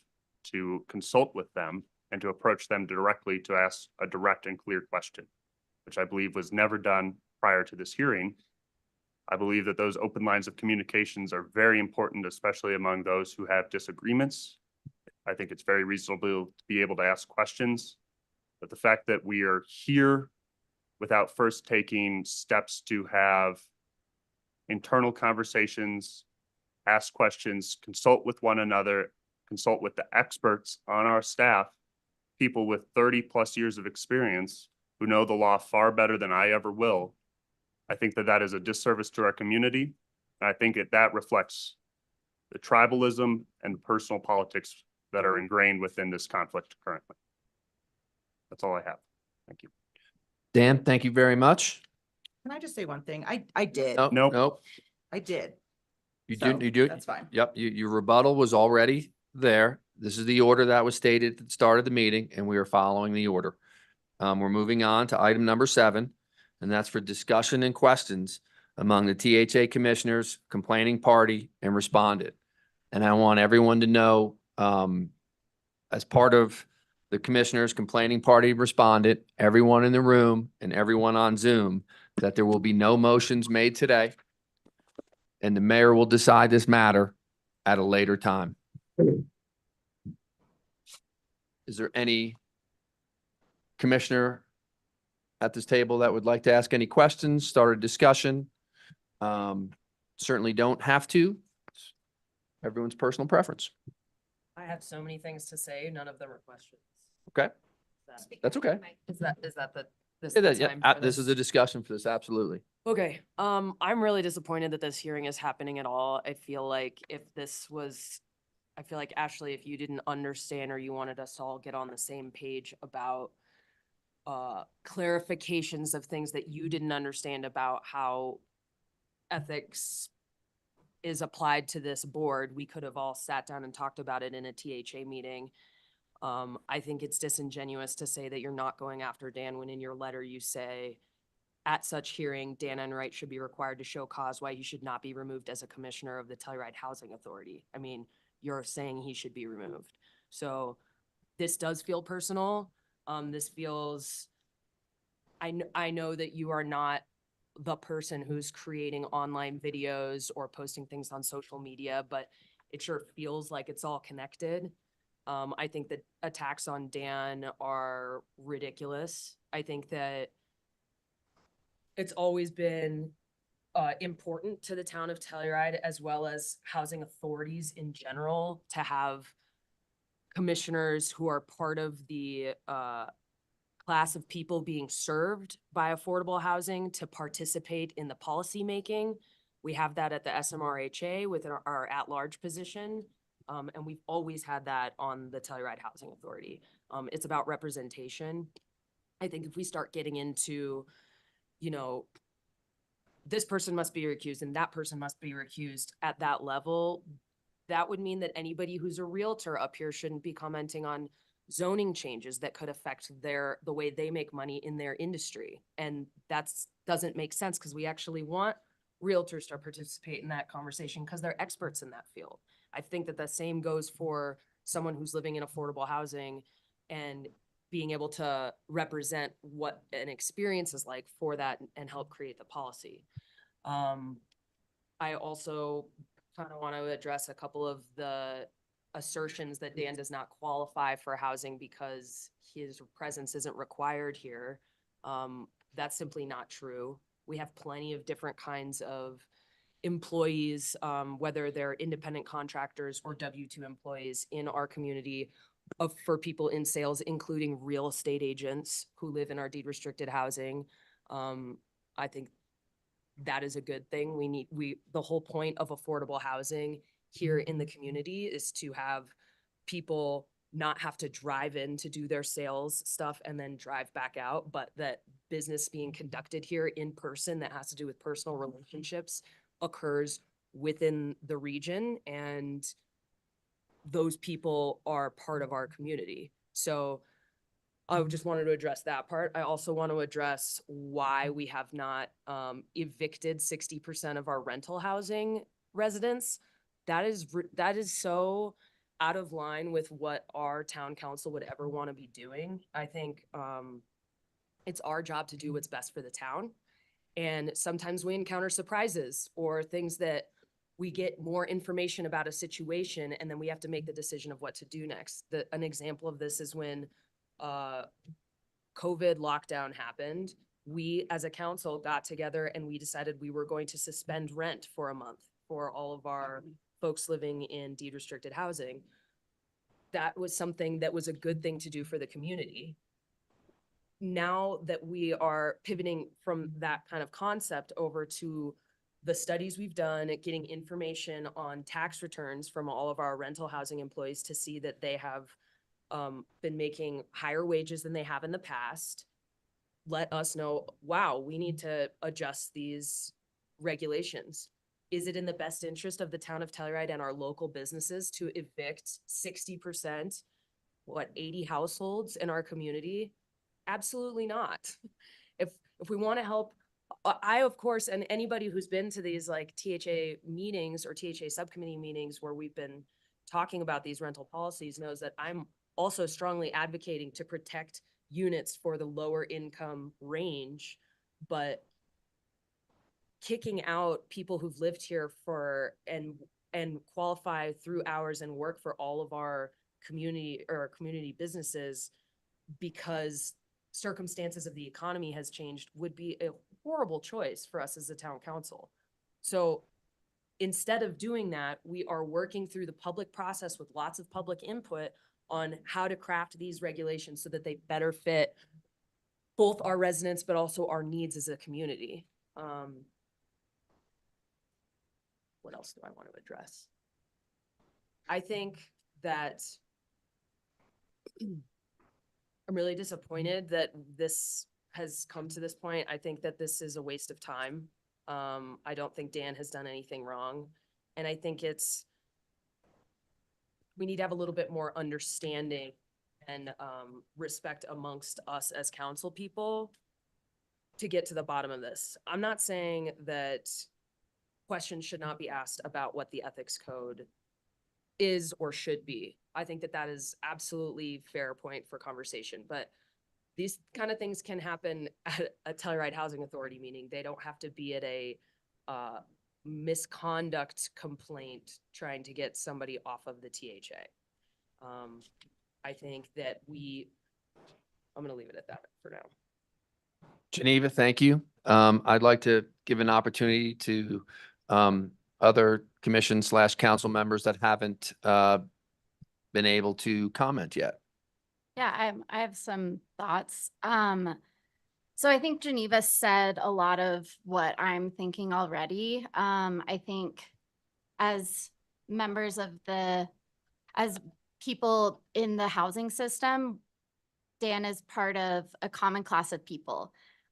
Speaker 5: to consult with them and to approach them directly to ask a direct and clear question, which I believe was never done prior to this hearing. I believe that those open lines of communications are very important, especially among those who have disagreements. I think it's very reasonable to be able to ask questions, but the fact that we are here without first taking steps to have internal conversations, ask questions, consult with one another, consult with the experts on our staff, people with 30+ years of experience who know the law far better than I ever will. I think that that is a disservice to our community. And I think that reflects the tribalism and personal politics that are ingrained within this conflict currently. That's all I have. Thank you.
Speaker 3: Dan, thank you very much.
Speaker 4: Can I just say one thing? I did.
Speaker 3: Nope.
Speaker 4: I did.
Speaker 3: You
Speaker 4: So,
Speaker 3: do.
Speaker 4: that's fine.
Speaker 3: Yep, your rebuttal was already there. This is the order that was stated at the start of the meeting, and we are following the order. We're moving on to item number 7, and that's for discussion and questions among the THA commissioners, complaining party, and respondent. And I want everyone to know, as part of the commissioners, complaining party, respondent, everyone in the room and everyone on Zoom, that there will be no motions made today, and the mayor will decide this matter at a later time. Is there any commissioner at this table that would like to ask any questions, start a discussion? Certainly don't have to. It's everyone's personal preference.
Speaker 2: I have so many things to say, none of them are questions.
Speaker 3: Okay,
Speaker 2: Is that-
Speaker 3: that's okay.
Speaker 2: Is that the, this
Speaker 3: Yeah,
Speaker 2: the
Speaker 3: yeah,
Speaker 2: time for
Speaker 3: this is a discussion for this, absolutely.
Speaker 2: Okay, I'm really disappointed that this hearing is happening at all. I feel like I feel like Ashley, if you didn't understand or you wanted us to all get on the same page about clarifications of things that you didn't understand about how ethics is applied to this board, we could have all sat down and talked about it in a THA meeting. I think it's disingenuous to say that you're not going after Dan when in your letter you say, at such hearing, Dan Enright should be required to show cause why he should not be removed as a commissioner of the Telluride Housing Authority. I mean, you're saying he should be removed. So this does feel personal. This feels, I know that you are not the person who's creating online videos or posting things on social media, but it sure feels like it's all connected. I think that attacks on Dan are ridiculous. I think that it's always been important to the town of Telluride as well as housing authorities in general to have commissioners who are part of the class of people being served by affordable housing to participate in the policy making. We have that at the SMRHA with our at-large position. And we've always had that on the Telluride Housing Authority. It's about representation. I think if we start getting into, you know, this person must be recused and that person must be recused at that level, that would mean that anybody who's a realtor up here shouldn't be commenting on zoning changes that could affect the way they make money in their industry. And doesn't make sense because we actually want realtors to participate in that conversation because they're experts in that field. I think that the same goes for someone who's living in affordable housing and being able to represent what an experience is like for that and help create the policy. I also kind of want to address a couple of the assertions that Dan does not qualify for housing because his presence isn't required here. That's simply not true. We have plenty of different kinds of employees, whether they're independent contractors or W-2 employees in our community for people in sales, including real estate agents who live in our deed restricted housing. I think that is a good thing. The whole point of affordable housing here in the community is to have people not have to drive in to do their sales stuff and then drive back out, but that business being conducted here in person that has to do with personal relationships occurs within the region, and those people are part of our community. So I just wanted to address that part. I also want to address why we have not evicted 60% of our rental housing residents. That is so out of line with what our town council would ever want to be doing. I think it's our job to do what's best for the town. And sometimes we encounter surprises or things that we get more information about a situation and then we have to make the decision of what to do next. An example of this is when COVID lockdown happened. We as a council got together and we decided we were going to suspend rent for a month for all of our folks living in deed restricted housing. That was something that was a good thing to do for the community. Now that we are pivoting from that kind of concept over to the studies we've done, getting information on tax returns from all of our rental housing employees to see that they have been making higher wages than they have in the past, let us know, wow, we need to adjust these regulations. Is it in the best interest of the town of Telluride and our local businesses to evict 60%, 80 households in our community? Absolutely not. If we want to help, I, of course, and anybody who's been to these like THA meetings or THA subcommittee meetings where we've been talking about these rental policies knows that I'm also strongly advocating to protect units for the lower income range, but kicking out people who've lived here for and qualify through hours and work for all of our community businesses because circumstances of the economy has changed would be a horrible choice for us as a town council. So instead of doing that, we are working through the public process with lots of public input on how to craft these regulations so that they better fit both our residents, but also our needs as a community. What else do I want to address? I think that I'm really disappointed that this has come to this point. I think that this is a waste of time. I don't think Dan has done anything wrong. And I think we need to have a little bit more understanding and respect amongst us as council people to get to the bottom of this. I'm not saying that questions should not be asked about what the ethics code is or should be. I think that that is absolutely fair point for conversation, but these kind of things can happen at a Telluride Housing Authority meeting. They don't have to be at a misconduct complaint trying to get somebody off of the THA. I think that I'm going to leave it at that for now.
Speaker 3: Geneva, thank you. I'd like to give an opportunity to other commission / council members that haven't been able to comment yet.
Speaker 19: Yeah, I have some thoughts. So I think Geneva said a lot of what I'm thinking already. I think as members of as people in the housing system, Dan is part of a common class of people.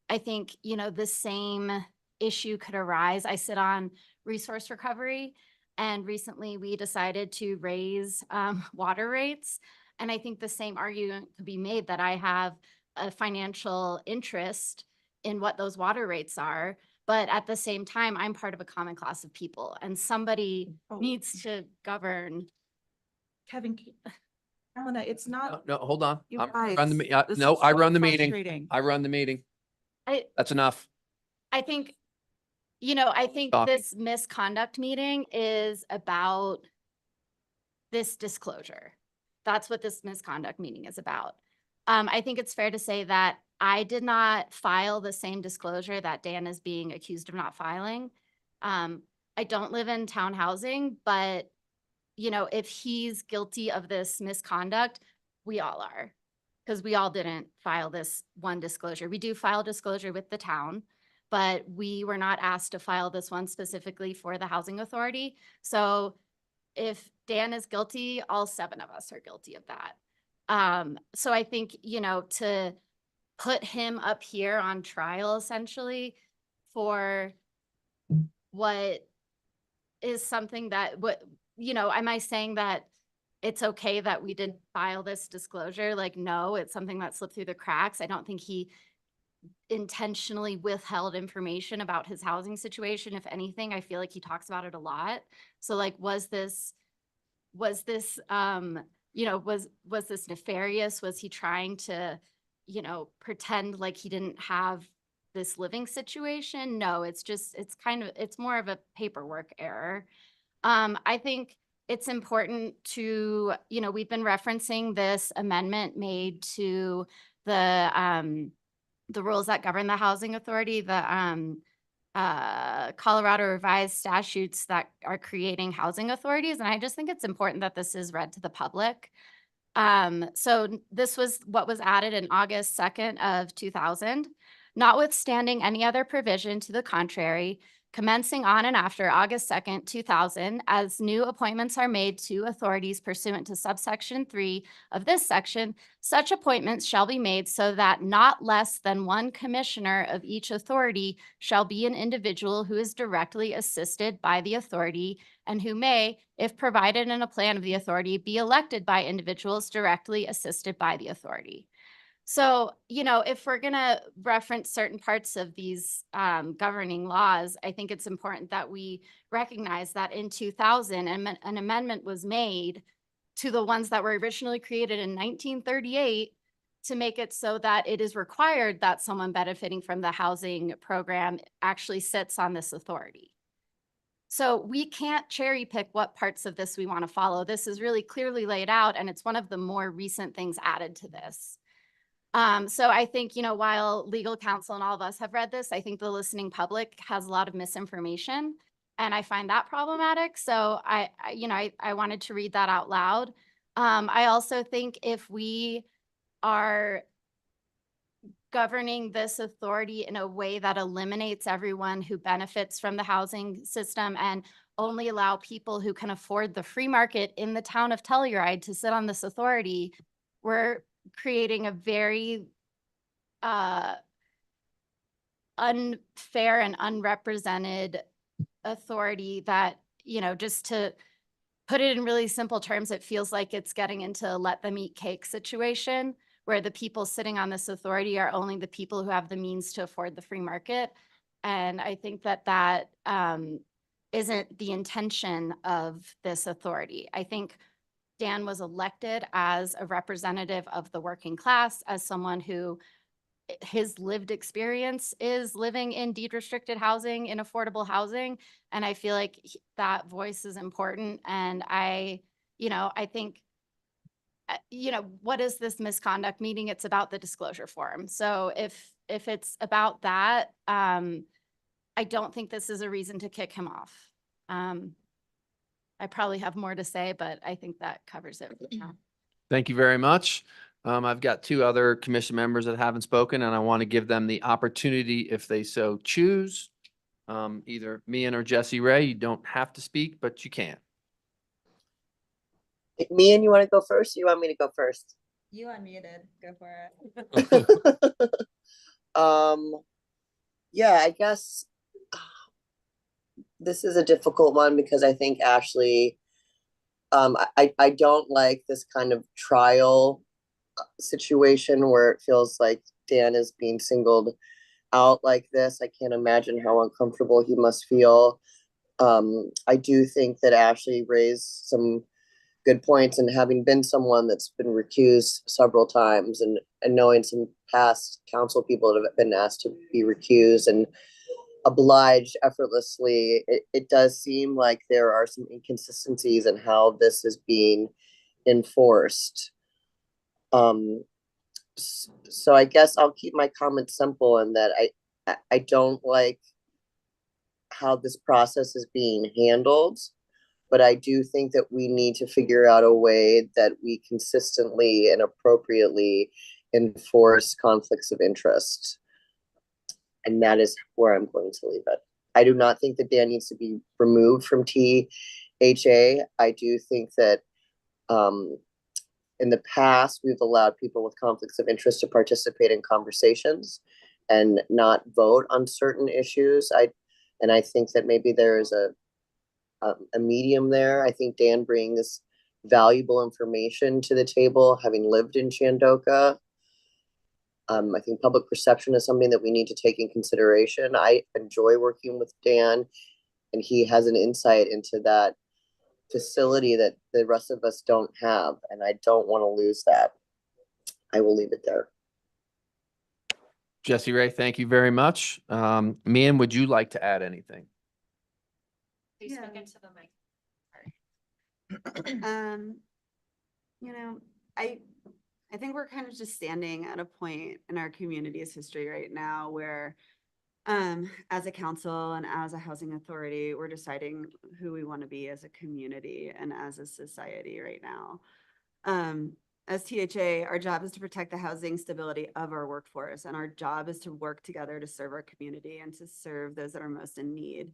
Speaker 19: I think, the same issue could arise. I sit on resource recovery, and recently we decided to raise water rates. And I think the same argument could be made that I have a financial interest in what those water rates are. But at the same time, I'm part of a common class of people, and somebody needs to govern.
Speaker 4: Kevin, Helena, it's not.
Speaker 3: No, hold on.
Speaker 4: You
Speaker 3: I'm
Speaker 4: guys,
Speaker 3: run the
Speaker 4: this
Speaker 3: no,
Speaker 4: is
Speaker 3: I
Speaker 4: so
Speaker 3: run the meeting.
Speaker 4: frustrating.
Speaker 3: I run the meeting. That's enough.
Speaker 19: I think, I think
Speaker 3: Talking.
Speaker 19: this misconduct meeting is about this disclosure. That's what this misconduct meeting is about. I think it's fair to say that I did not file the same disclosure that Dan is being accused of not filing. I don't live in town housing, but if he's guilty of this misconduct, we all are, because we all didn't file this one disclosure. We do file disclosure with the town, but we were not asked to file this one specifically for the housing authority. So if Dan is guilty, all 7 of us are guilty of that. So I think, to put him up here on trial essentially for what is something that, am I saying that it's okay that we didn't file this disclosure? Like, no, it's something that slipped through the cracks. I don't think he intentionally withheld information about his housing situation. If anything, I feel like he talks about it a lot. So like, was this nefarious? Was he trying to, pretend like he didn't have this living situation? No, it's more of a paperwork error. I think it's important to, we've been referencing this amendment made to the rules that govern the housing authority, the Colorado revised statutes that are creating housing authorities. And I just think it's important that this is read to the public. So this was what was added in August 2nd of 2000. Notwithstanding any other provision to the contrary, commencing on and after August 2nd, 2000, as new appointments are made to authorities pursuant to subsection 3 of this section, such appointments shall be made so that not less than 1 commissioner of each authority shall be an individual who is directly assisted by the authority and who may, if provided in a plan of the authority, be elected by individuals directly assisted by the authority. So, if we're going to reference certain parts of these governing laws, I think it's important that we recognize that in 2000, an amendment was made to the ones that were originally created in 1938 to make it so that it is required that someone benefiting from the housing program actually sits on this authority. So we can't cherry pick what parts of this we want to follow. This is really clearly laid out, and it's one of the more recent things added to this. So I think, while legal counsel and all of us have read this, I think the listening public has a lot of misinformation, and I find that problematic. So I wanted to read that out loud. I also think if we are governing this authority in a way that eliminates everyone who benefits from the housing system and only allow people who can afford the free market in the town of Telluride to sit on this authority, we're creating a very unfair and unrepresented authority that, just to put it in really simple terms, it feels like it's getting into a let them eat cake situation where the people sitting on this authority are only the people who have the means to afford the free market. And I think that isn't the intention of this authority. I think Dan was elected as a representative of the working class, as someone who his lived experience is living in deed restricted housing, in affordable housing. And I feel like that voice is important. And I think, what is this misconduct meeting? It's about the disclosure form. So if it's about that, I don't think this is a reason to kick him off. I probably have more to say, but I think that covers it for now.
Speaker 3: Thank you very much. I've got two other commission members that haven't spoken, and I want to give them the opportunity if they so choose. Either Mian or Jesse Ray, you don't have to speak, but you can.
Speaker 20: Mian, you want to go first? Or you want me to go first?
Speaker 21: You unmuted. Go for it.
Speaker 20: Yeah, I guess this is a difficult one because I think Ashley, I don't like this kind of trial situation where it feels like Dan is being singled out like this. I can't imagine how uncomfortable he must feel. I do think that Ashley raised some good points, and having been someone that's been recused several times and knowing some past council people that have been asked to be recused and obliged effortlessly, it does seem like there are some inconsistencies in how this is being enforced. So I guess I'll keep my comments simple in that I don't like how this process is being handled, but I do think that we need to figure out a way that we consistently and appropriately enforce conflicts of interest. And that is where I'm going to leave it. I do not think that Dan needs to be removed from THA. I do think that in the past, we've allowed people with conflicts of interest to participate in conversations and not vote on certain issues. I think that maybe there is a medium there. I think Dan brings valuable information to the table, having lived in Shandoka. I think public perception is something that we need to take in consideration. I enjoy working with Dan, and he has an insight into that facility that the rest of us don't have, and I don't want to lose that. I will leave it there.
Speaker 3: Jesse Ray, thank you very much. Mian, would you like to add anything?
Speaker 1: Please speak into the mic.
Speaker 21: I think we're kind of just standing at a point in our community's history right now where as a council and as a housing authority, we're deciding who we want to be as a community and as a society right now. As THA, our job is to protect the housing stability of our workforce, and our job is to work together to serve our community and to serve those that are most in need.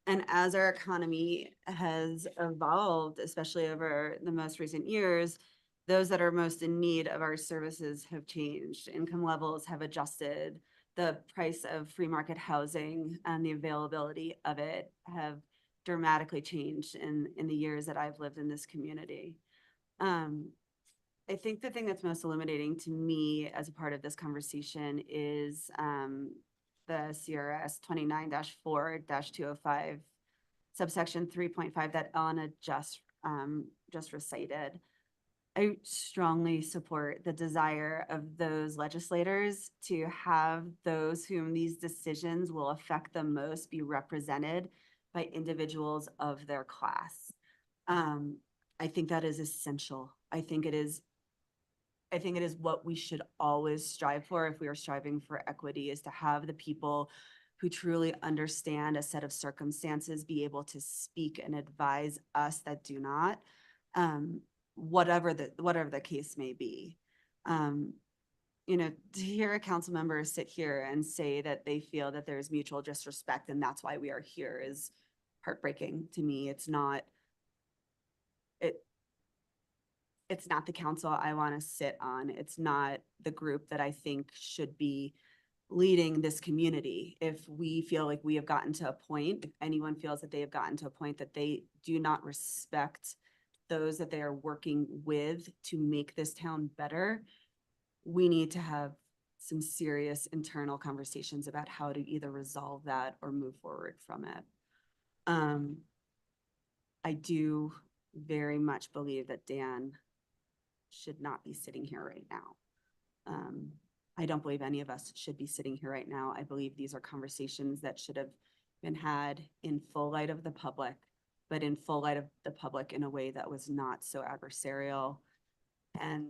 Speaker 21: And as our economy has evolved, especially over the most recent years, those that are most in need of our services have changed. Income levels have adjusted. The price of free market housing and the availability of it have dramatically changed in the years that I've lived in this community. I think the thing that's most illuminating to me as a part of this conversation is the CRS 29-4-205, subsection 3.5 that Elena just recited. I strongly support the desire of those legislators to have those whom these decisions will affect the most be represented by individuals of their class. I think that is essential. I think it is I think it is what we should always strive for if we are striving for equity, is to have the people who truly understand a set of circumstances be able to speak and advise us that do not, whatever the case may be. You know, to hear a council member sit here and say that they feel that there's mutual disrespect and that's why we are here is heartbreaking to me. It's not the council I want to sit on. It's not the group that I think should be leading this community. If we feel like we have gotten to a point, if anyone feels that they have gotten to a point that they do not respect those that they are working with to make this town better, we need to have some serious internal conversations about how to either resolve that or move forward from it. I do very much believe that Dan should not be sitting here right now. I don't believe any of us should be sitting here right now. I believe these are conversations that should have been had in full light of the public, but in full light of the public in a way that was not so adversarial. And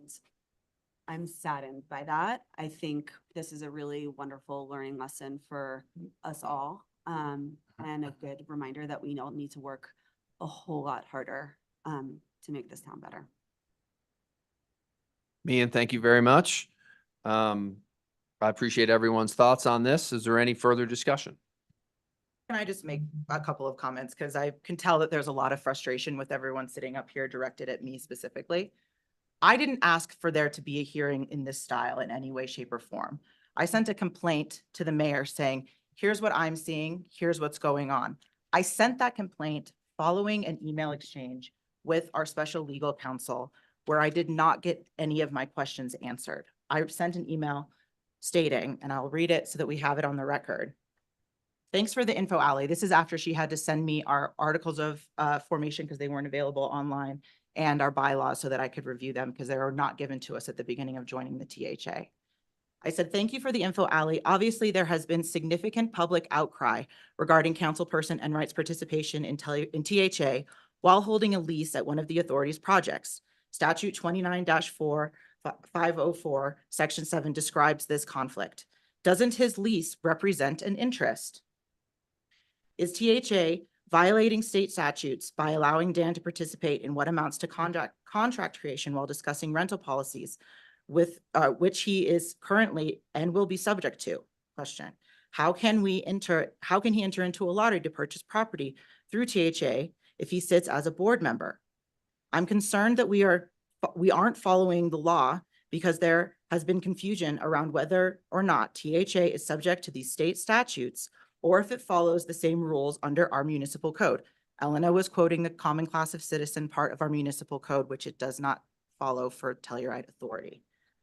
Speaker 21: I'm saddened by that. I think this is a really wonderful learning lesson for us all, and a good reminder that we all need to work a whole lot harder to make this town better.
Speaker 3: Mian, thank you very much. I appreciate everyone's thoughts on this. Is there any further discussion?
Speaker 4: Can I just make a couple of comments? Because I can tell that there's a lot of frustration with everyone sitting up here directed at me specifically. I didn't ask for there to be a hearing in this style in any way, shape, or form. I sent a complaint to the mayor saying, here's what I'm seeing, here's what's going on. I sent that complaint following an email exchange with our special legal counsel where I did not get any of my questions answered. I sent an email stating, and I'll read it so that we have it on the record. Thanks for the info, Ally. This is after she had to send me our articles of formation because they weren't available online, and our bylaws so that I could review them because they were not given to us at the beginning of joining the THA. I said, thank you for the info, Ally. Obviously, there has been significant public outcry regarding councilperson Enright's participation in THA while holding a lease at one of the authority's projects. Statute 29-4, 504, Section 7 describes this conflict. Doesn't his lease represent an interest? Is THA violating state statutes by allowing Dan to participate in what amounts to contract creation while discussing rental policies with which he is currently and will be subject to? Question. How can he enter into a lottery to purchase property through THA if he sits as a board member? I'm concerned that we aren't following the law because there has been confusion around whether or not THA is subject to these state statutes or if it follows the same rules under our municipal code. Elena was quoting the common class of citizen part of our municipal code, which it does not follow for Telluride Authority.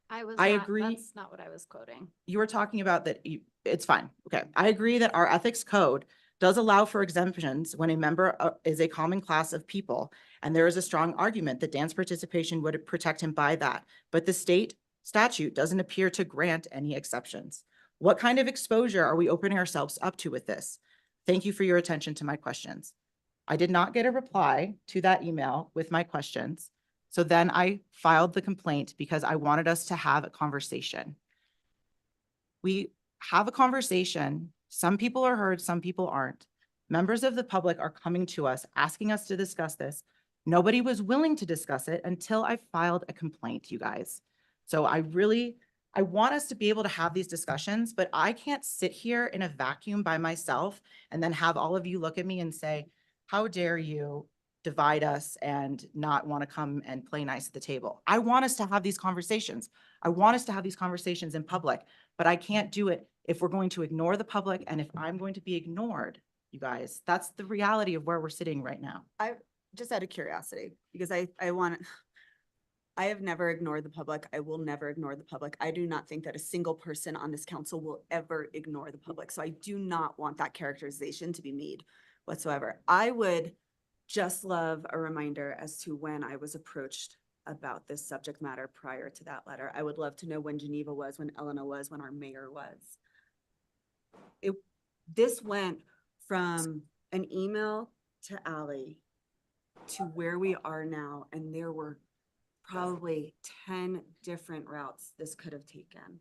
Speaker 4: I agree.
Speaker 19: That's not what I was quoting.
Speaker 4: You were talking about that. It's fine. Okay. I agree that our ethics code does allow for exemptions when a member is a common class of people. And there is a strong argument that Dan's participation would protect him by that. But the state statute doesn't appear to grant any exceptions. What kind of exposure are we opening ourselves up to with this? Thank you for your attention to my questions. I did not get a reply to that email with my questions. So then I filed the complaint because I wanted us to have a conversation. We have a conversation. Some people are heard, some people aren't. Members of the public are coming to us, asking us to discuss this. Nobody was willing to discuss it until I filed a complaint, you guys. So I want us to be able to have these discussions, but I can't sit here in a vacuum by myself and then have all of you look at me and say, how dare you divide us and not want to come and play nice at the table. I want us to have these conversations. I want us to have these conversations in public, but I can't do it if we're going to ignore the public and if I'm going to be ignored, you guys. That's the reality of where we're sitting right now.
Speaker 21: I just out of curiosity, because I have never ignored the public. I will never ignore the public. I do not think that a single person on this council will ever ignore the public. So I do not want that characterization to be made whatsoever. I would just love a reminder as to when I was approached about this subject matter prior to that letter. I would love to know when Geneva was, when Elena was, when our mayor was. This went from an email to Ally to where we are now, and there were probably 10 different routes this could have taken.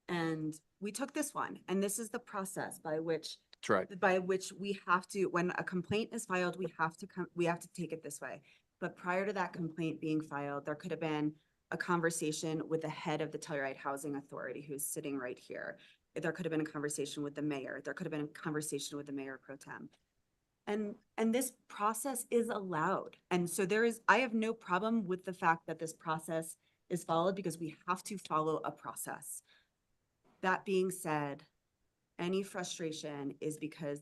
Speaker 21: And we took this one, and this is the process by which
Speaker 3: That's right.
Speaker 21: by which we have to, when a complaint is filed, we have to take it this way. But prior to that complaint being filed, there could have been a conversation with the head of the Telluride Housing Authority, who's sitting right here. There could have been a conversation with the mayor. There could have been a conversation with the mayor pro tem. And this process is allowed. And so I have no problem with the fact that this process is followed, because we have to follow a process. That being said, any frustration is because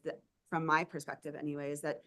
Speaker 21: from my perspective anyway, is that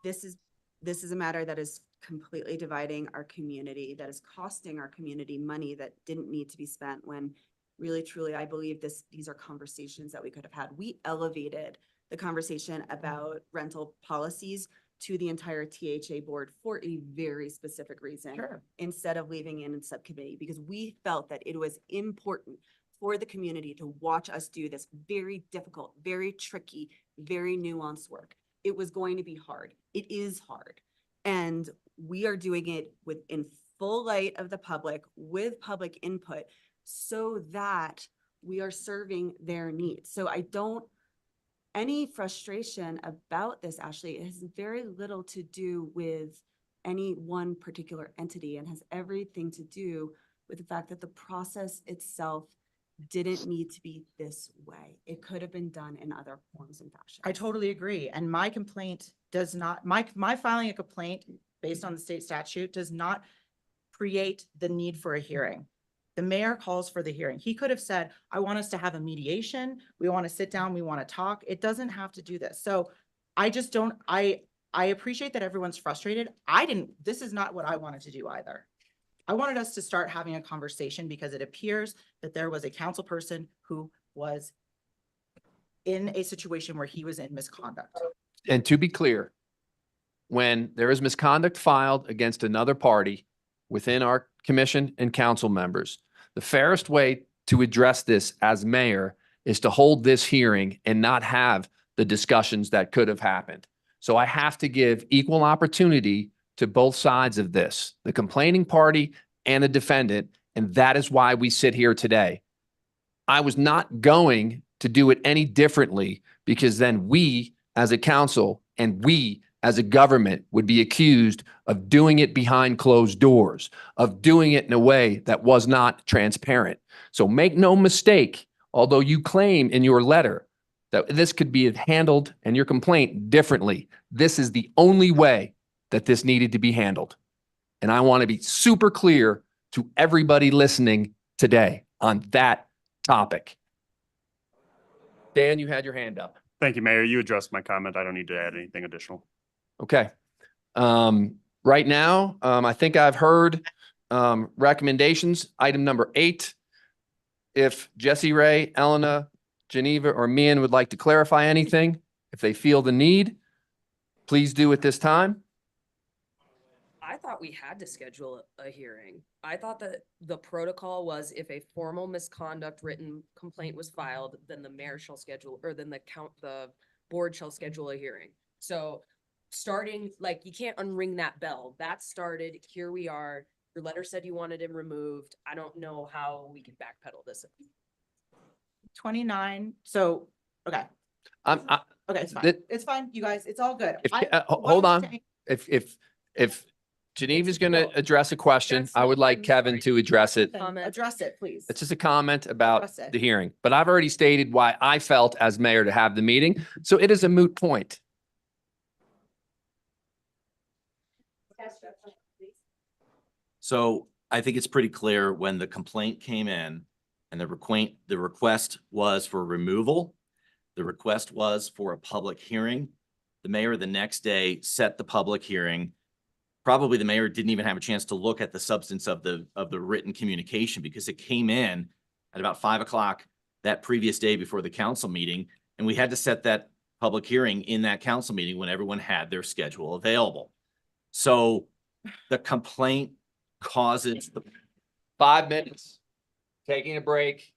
Speaker 21: this is a matter that is completely dividing our community, that is costing our community money that didn't need to be spent, when really, truly, I believe these are conversations that we could have had. We elevated the conversation about rental policies to the entire THA board for a very specific reason.
Speaker 4: Sure.
Speaker 21: Instead of leaving it in subcommittee, because we felt that it was important for the community to watch us do this very difficult, very tricky, very nuanced work. It was going to be hard. It is hard. And we are doing it in full light of the public, with public input, so that we are serving their needs. So any frustration about this, Ashley, it has very little to do with any one particular entity, and has everything to do with the fact that the process itself didn't need to be this way. It could have been done in other forms and fashions.
Speaker 4: I totally agree. And my complaint does not, my filing a complaint based on the state statute does not create the need for a hearing. The mayor calls for the hearing. He could have said, I want us to have a mediation. We want to sit down. We want to talk. It doesn't have to do this. So I just don't, I appreciate that everyone's frustrated. This is not what I wanted to do either. I wanted us to start having a conversation, because it appears that there was a council person who was in a situation where he was in misconduct.
Speaker 3: And to be clear, when there is misconduct filed against another party within our commission and council members, the fairest way to address this as mayor is to hold this hearing and not have the discussions that could have happened. So I have to give equal opportunity to both sides of this, the complaining party and the defendant, and that is why we sit here today. I was not going to do it any differently, because then we as a council and we as a government would be accused of doing it behind closed doors, of doing it in a way that was not transparent. So make no mistake, although you claim in your letter that this could be handled and your complaint differently, this is the only way that this needed to be handled. And I want to be super clear to everybody listening today on that topic. Dan, you had your hand up.
Speaker 5: Thank you, Mayor. You addressed my comment. I don't need to add anything additional.
Speaker 3: Okay. Right now, I think I've heard recommendations. Item number 8. If Jesse Ray, Elena, Geneva, or Mian would like to clarify anything, if they feel the need, please do at this time.
Speaker 2: I thought we had to schedule a hearing. I thought that the protocol was, if a formal misconduct written complaint was filed, then the mayor shall schedule, or then the board shall schedule a hearing. So starting, like, you can't unring that bell. That started, here we are. Your letter said you wanted him removed. I don't know how we can backpedal this.
Speaker 4: 29. So, okay.
Speaker 3: Okay,
Speaker 4: It's fine. It's fine, you guys. It's all good.
Speaker 3: Hold on. If Geneva's going to address a question, I would like Kevin to address it.
Speaker 4: Address it, please.
Speaker 3: It's just a comment about
Speaker 4: Address it.
Speaker 3: the hearing, but I've already stated why I felt as mayor to have the meeting. So it is a moot point.
Speaker 6: So I think it's pretty clear when the complaint came in and the request was for removal. The request was for a public hearing. The mayor the next day set the public hearing. Probably the mayor didn't even have a chance to look at the substance of the written communication, because it came in at about 5 o'clock that previous day before the council meeting. And we had to set that public hearing in that council meeting when everyone had their schedule available. So the complaint causes
Speaker 3: 5 minutes, taking a break.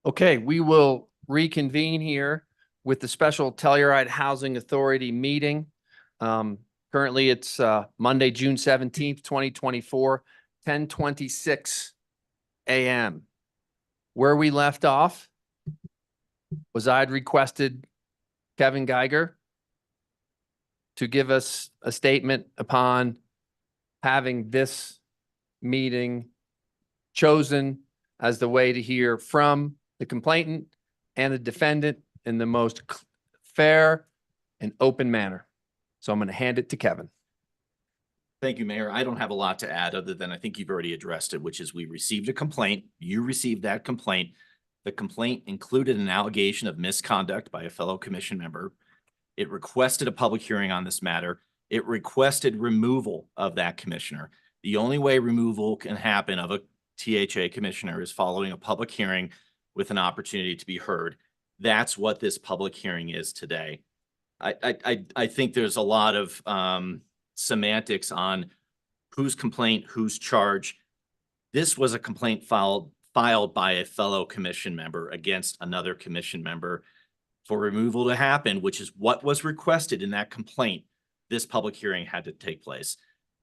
Speaker 3: Okay, we will reconvene here with the special Telluride Housing Authority meeting. Currently, it's Monday, June 17th, 2024, 10:26 a.m. Where we left off was I'd requested Kevin Geiger to give us a statement upon having this meeting chosen as the way to hear from the complainant and the defendant in the most fair and open manner. So I'm going to hand it to Kevin.
Speaker 6: Thank you, Mayor. I don't have a lot to add other than I think you've already addressed it, which is we received a complaint. You received that complaint. The complaint included an allegation of misconduct by a fellow commission member. It requested a public hearing on this matter. It requested removal of that commissioner. The only way removal can happen of a THA commissioner is following a public hearing with an opportunity to be heard. That's what this public hearing is today. I think there's a lot of semantics on whose complaint, whose charge. This was a complaint filed by a fellow commission member against another commission member for removal to happen, which is what was requested in that complaint. This public hearing had to take place.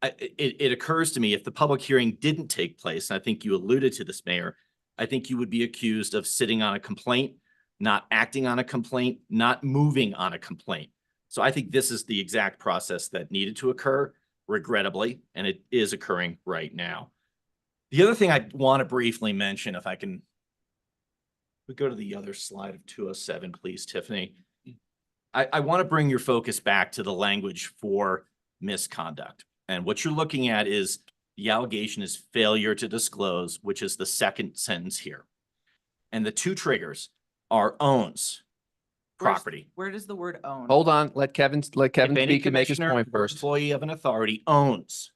Speaker 6: It occurs to me if the public hearing didn't take place, and I think you alluded to this, Mayor, I think you would be accused of sitting on a complaint, not acting on a complaint, not moving on a complaint. So I think this is the exact process that needed to occur, regrettably, and it is occurring right now. The other thing I want to briefly mention, if I can, we go to the other slide of 207, please, Tiffany. I want to bring your focus back to the language for misconduct. And what you're looking at is the allegation is failure to disclose, which is the second sentence here. And the two triggers owns property.
Speaker 4: Where does the word own?
Speaker 3: Hold on, let Kevin
Speaker 6: If any
Speaker 3: speak and make his
Speaker 6: commissioner
Speaker 3: point
Speaker 6: or
Speaker 3: first.
Speaker 6: employee of an authority owns,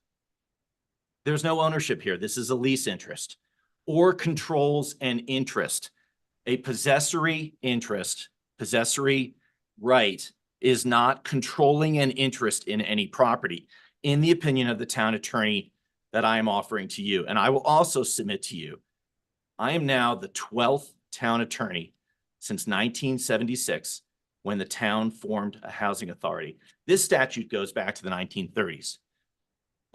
Speaker 6: there's no ownership here. This is a lease interest, or controls an interest. A possessory interest, possessory right, is not controlling an interest in any property, in the opinion of the town attorney that I am offering to you. And I will also submit to you, I am now the 12th town attorney since 1976, when the town formed a housing authority. This statute goes back to the 1930s.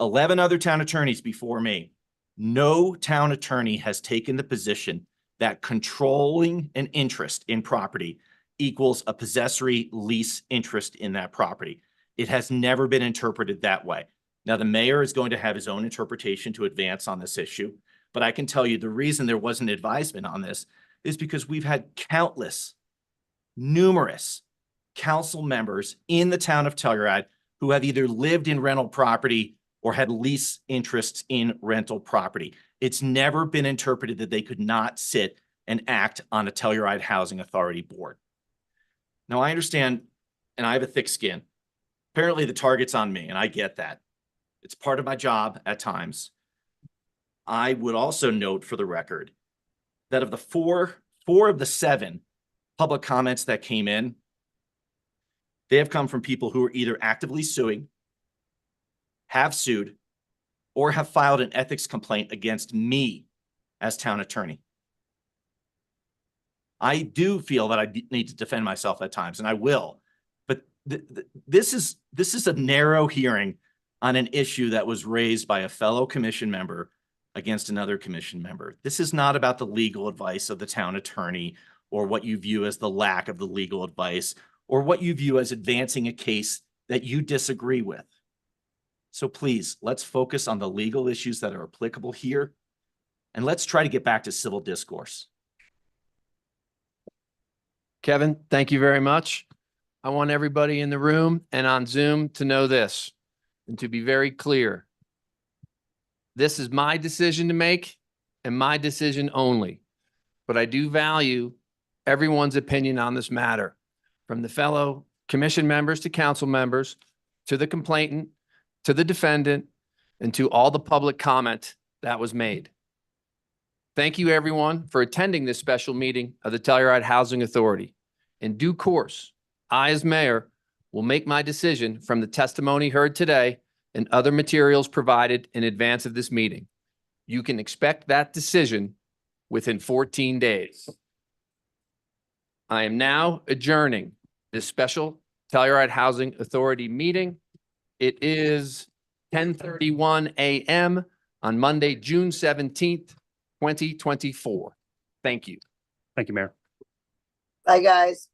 Speaker 6: 11 other town attorneys before me. No town attorney has taken the position that controlling an interest in property equals a possessory lease interest in that property. It has never been interpreted that way. Now, the mayor is going to have his own interpretation to advance on this issue, but I can tell you the reason there wasn't advisement on this is because we've had numerous council members in the town of Telluride who have either lived in rental property or had lease interests in rental property. It's never been interpreted that they could not sit and act on a Telluride Housing Authority board. Now, I understand, and I have a thick skin. Apparently, the target's on me, and I get that. It's part of my job at times. I would also note for the record that of the four of the 7 public comments that came in, they have come from people who are either actively suing, have sued, or have filed an ethics complaint against me as town attorney. I do feel that I need to defend myself at times, and I will. But this is a narrow hearing on an issue that was raised by a fellow commission member against another commission member. This is not about the legal advice of the town attorney or what you view as the lack of the legal advice or what you view as advancing a case that you disagree with. So please, let's focus on the legal issues that are applicable here, and let's try to get back to civil discourse.
Speaker 3: Kevin, thank you very much. I want everybody in the room and on Zoom to know this and to be very clear. This is my decision to make and my decision only, but I do value everyone's opinion on this matter, from the fellow commission members to council members, to the complainant, to the defendant, and to all the public comment that was made. Thank you, everyone, for attending this special meeting of the Telluride Housing Authority. In due course, I, as mayor, will make my decision from the testimony heard today and other materials provided in advance of this meeting. You can expect that decision within 14 days. I am now adjourning this special Telluride Housing Authority meeting. It is 10:31 a.m. on Monday, June 17th, 2024. Thank you.
Speaker 5: Thank you, Mayor.
Speaker 20: Bye, guys.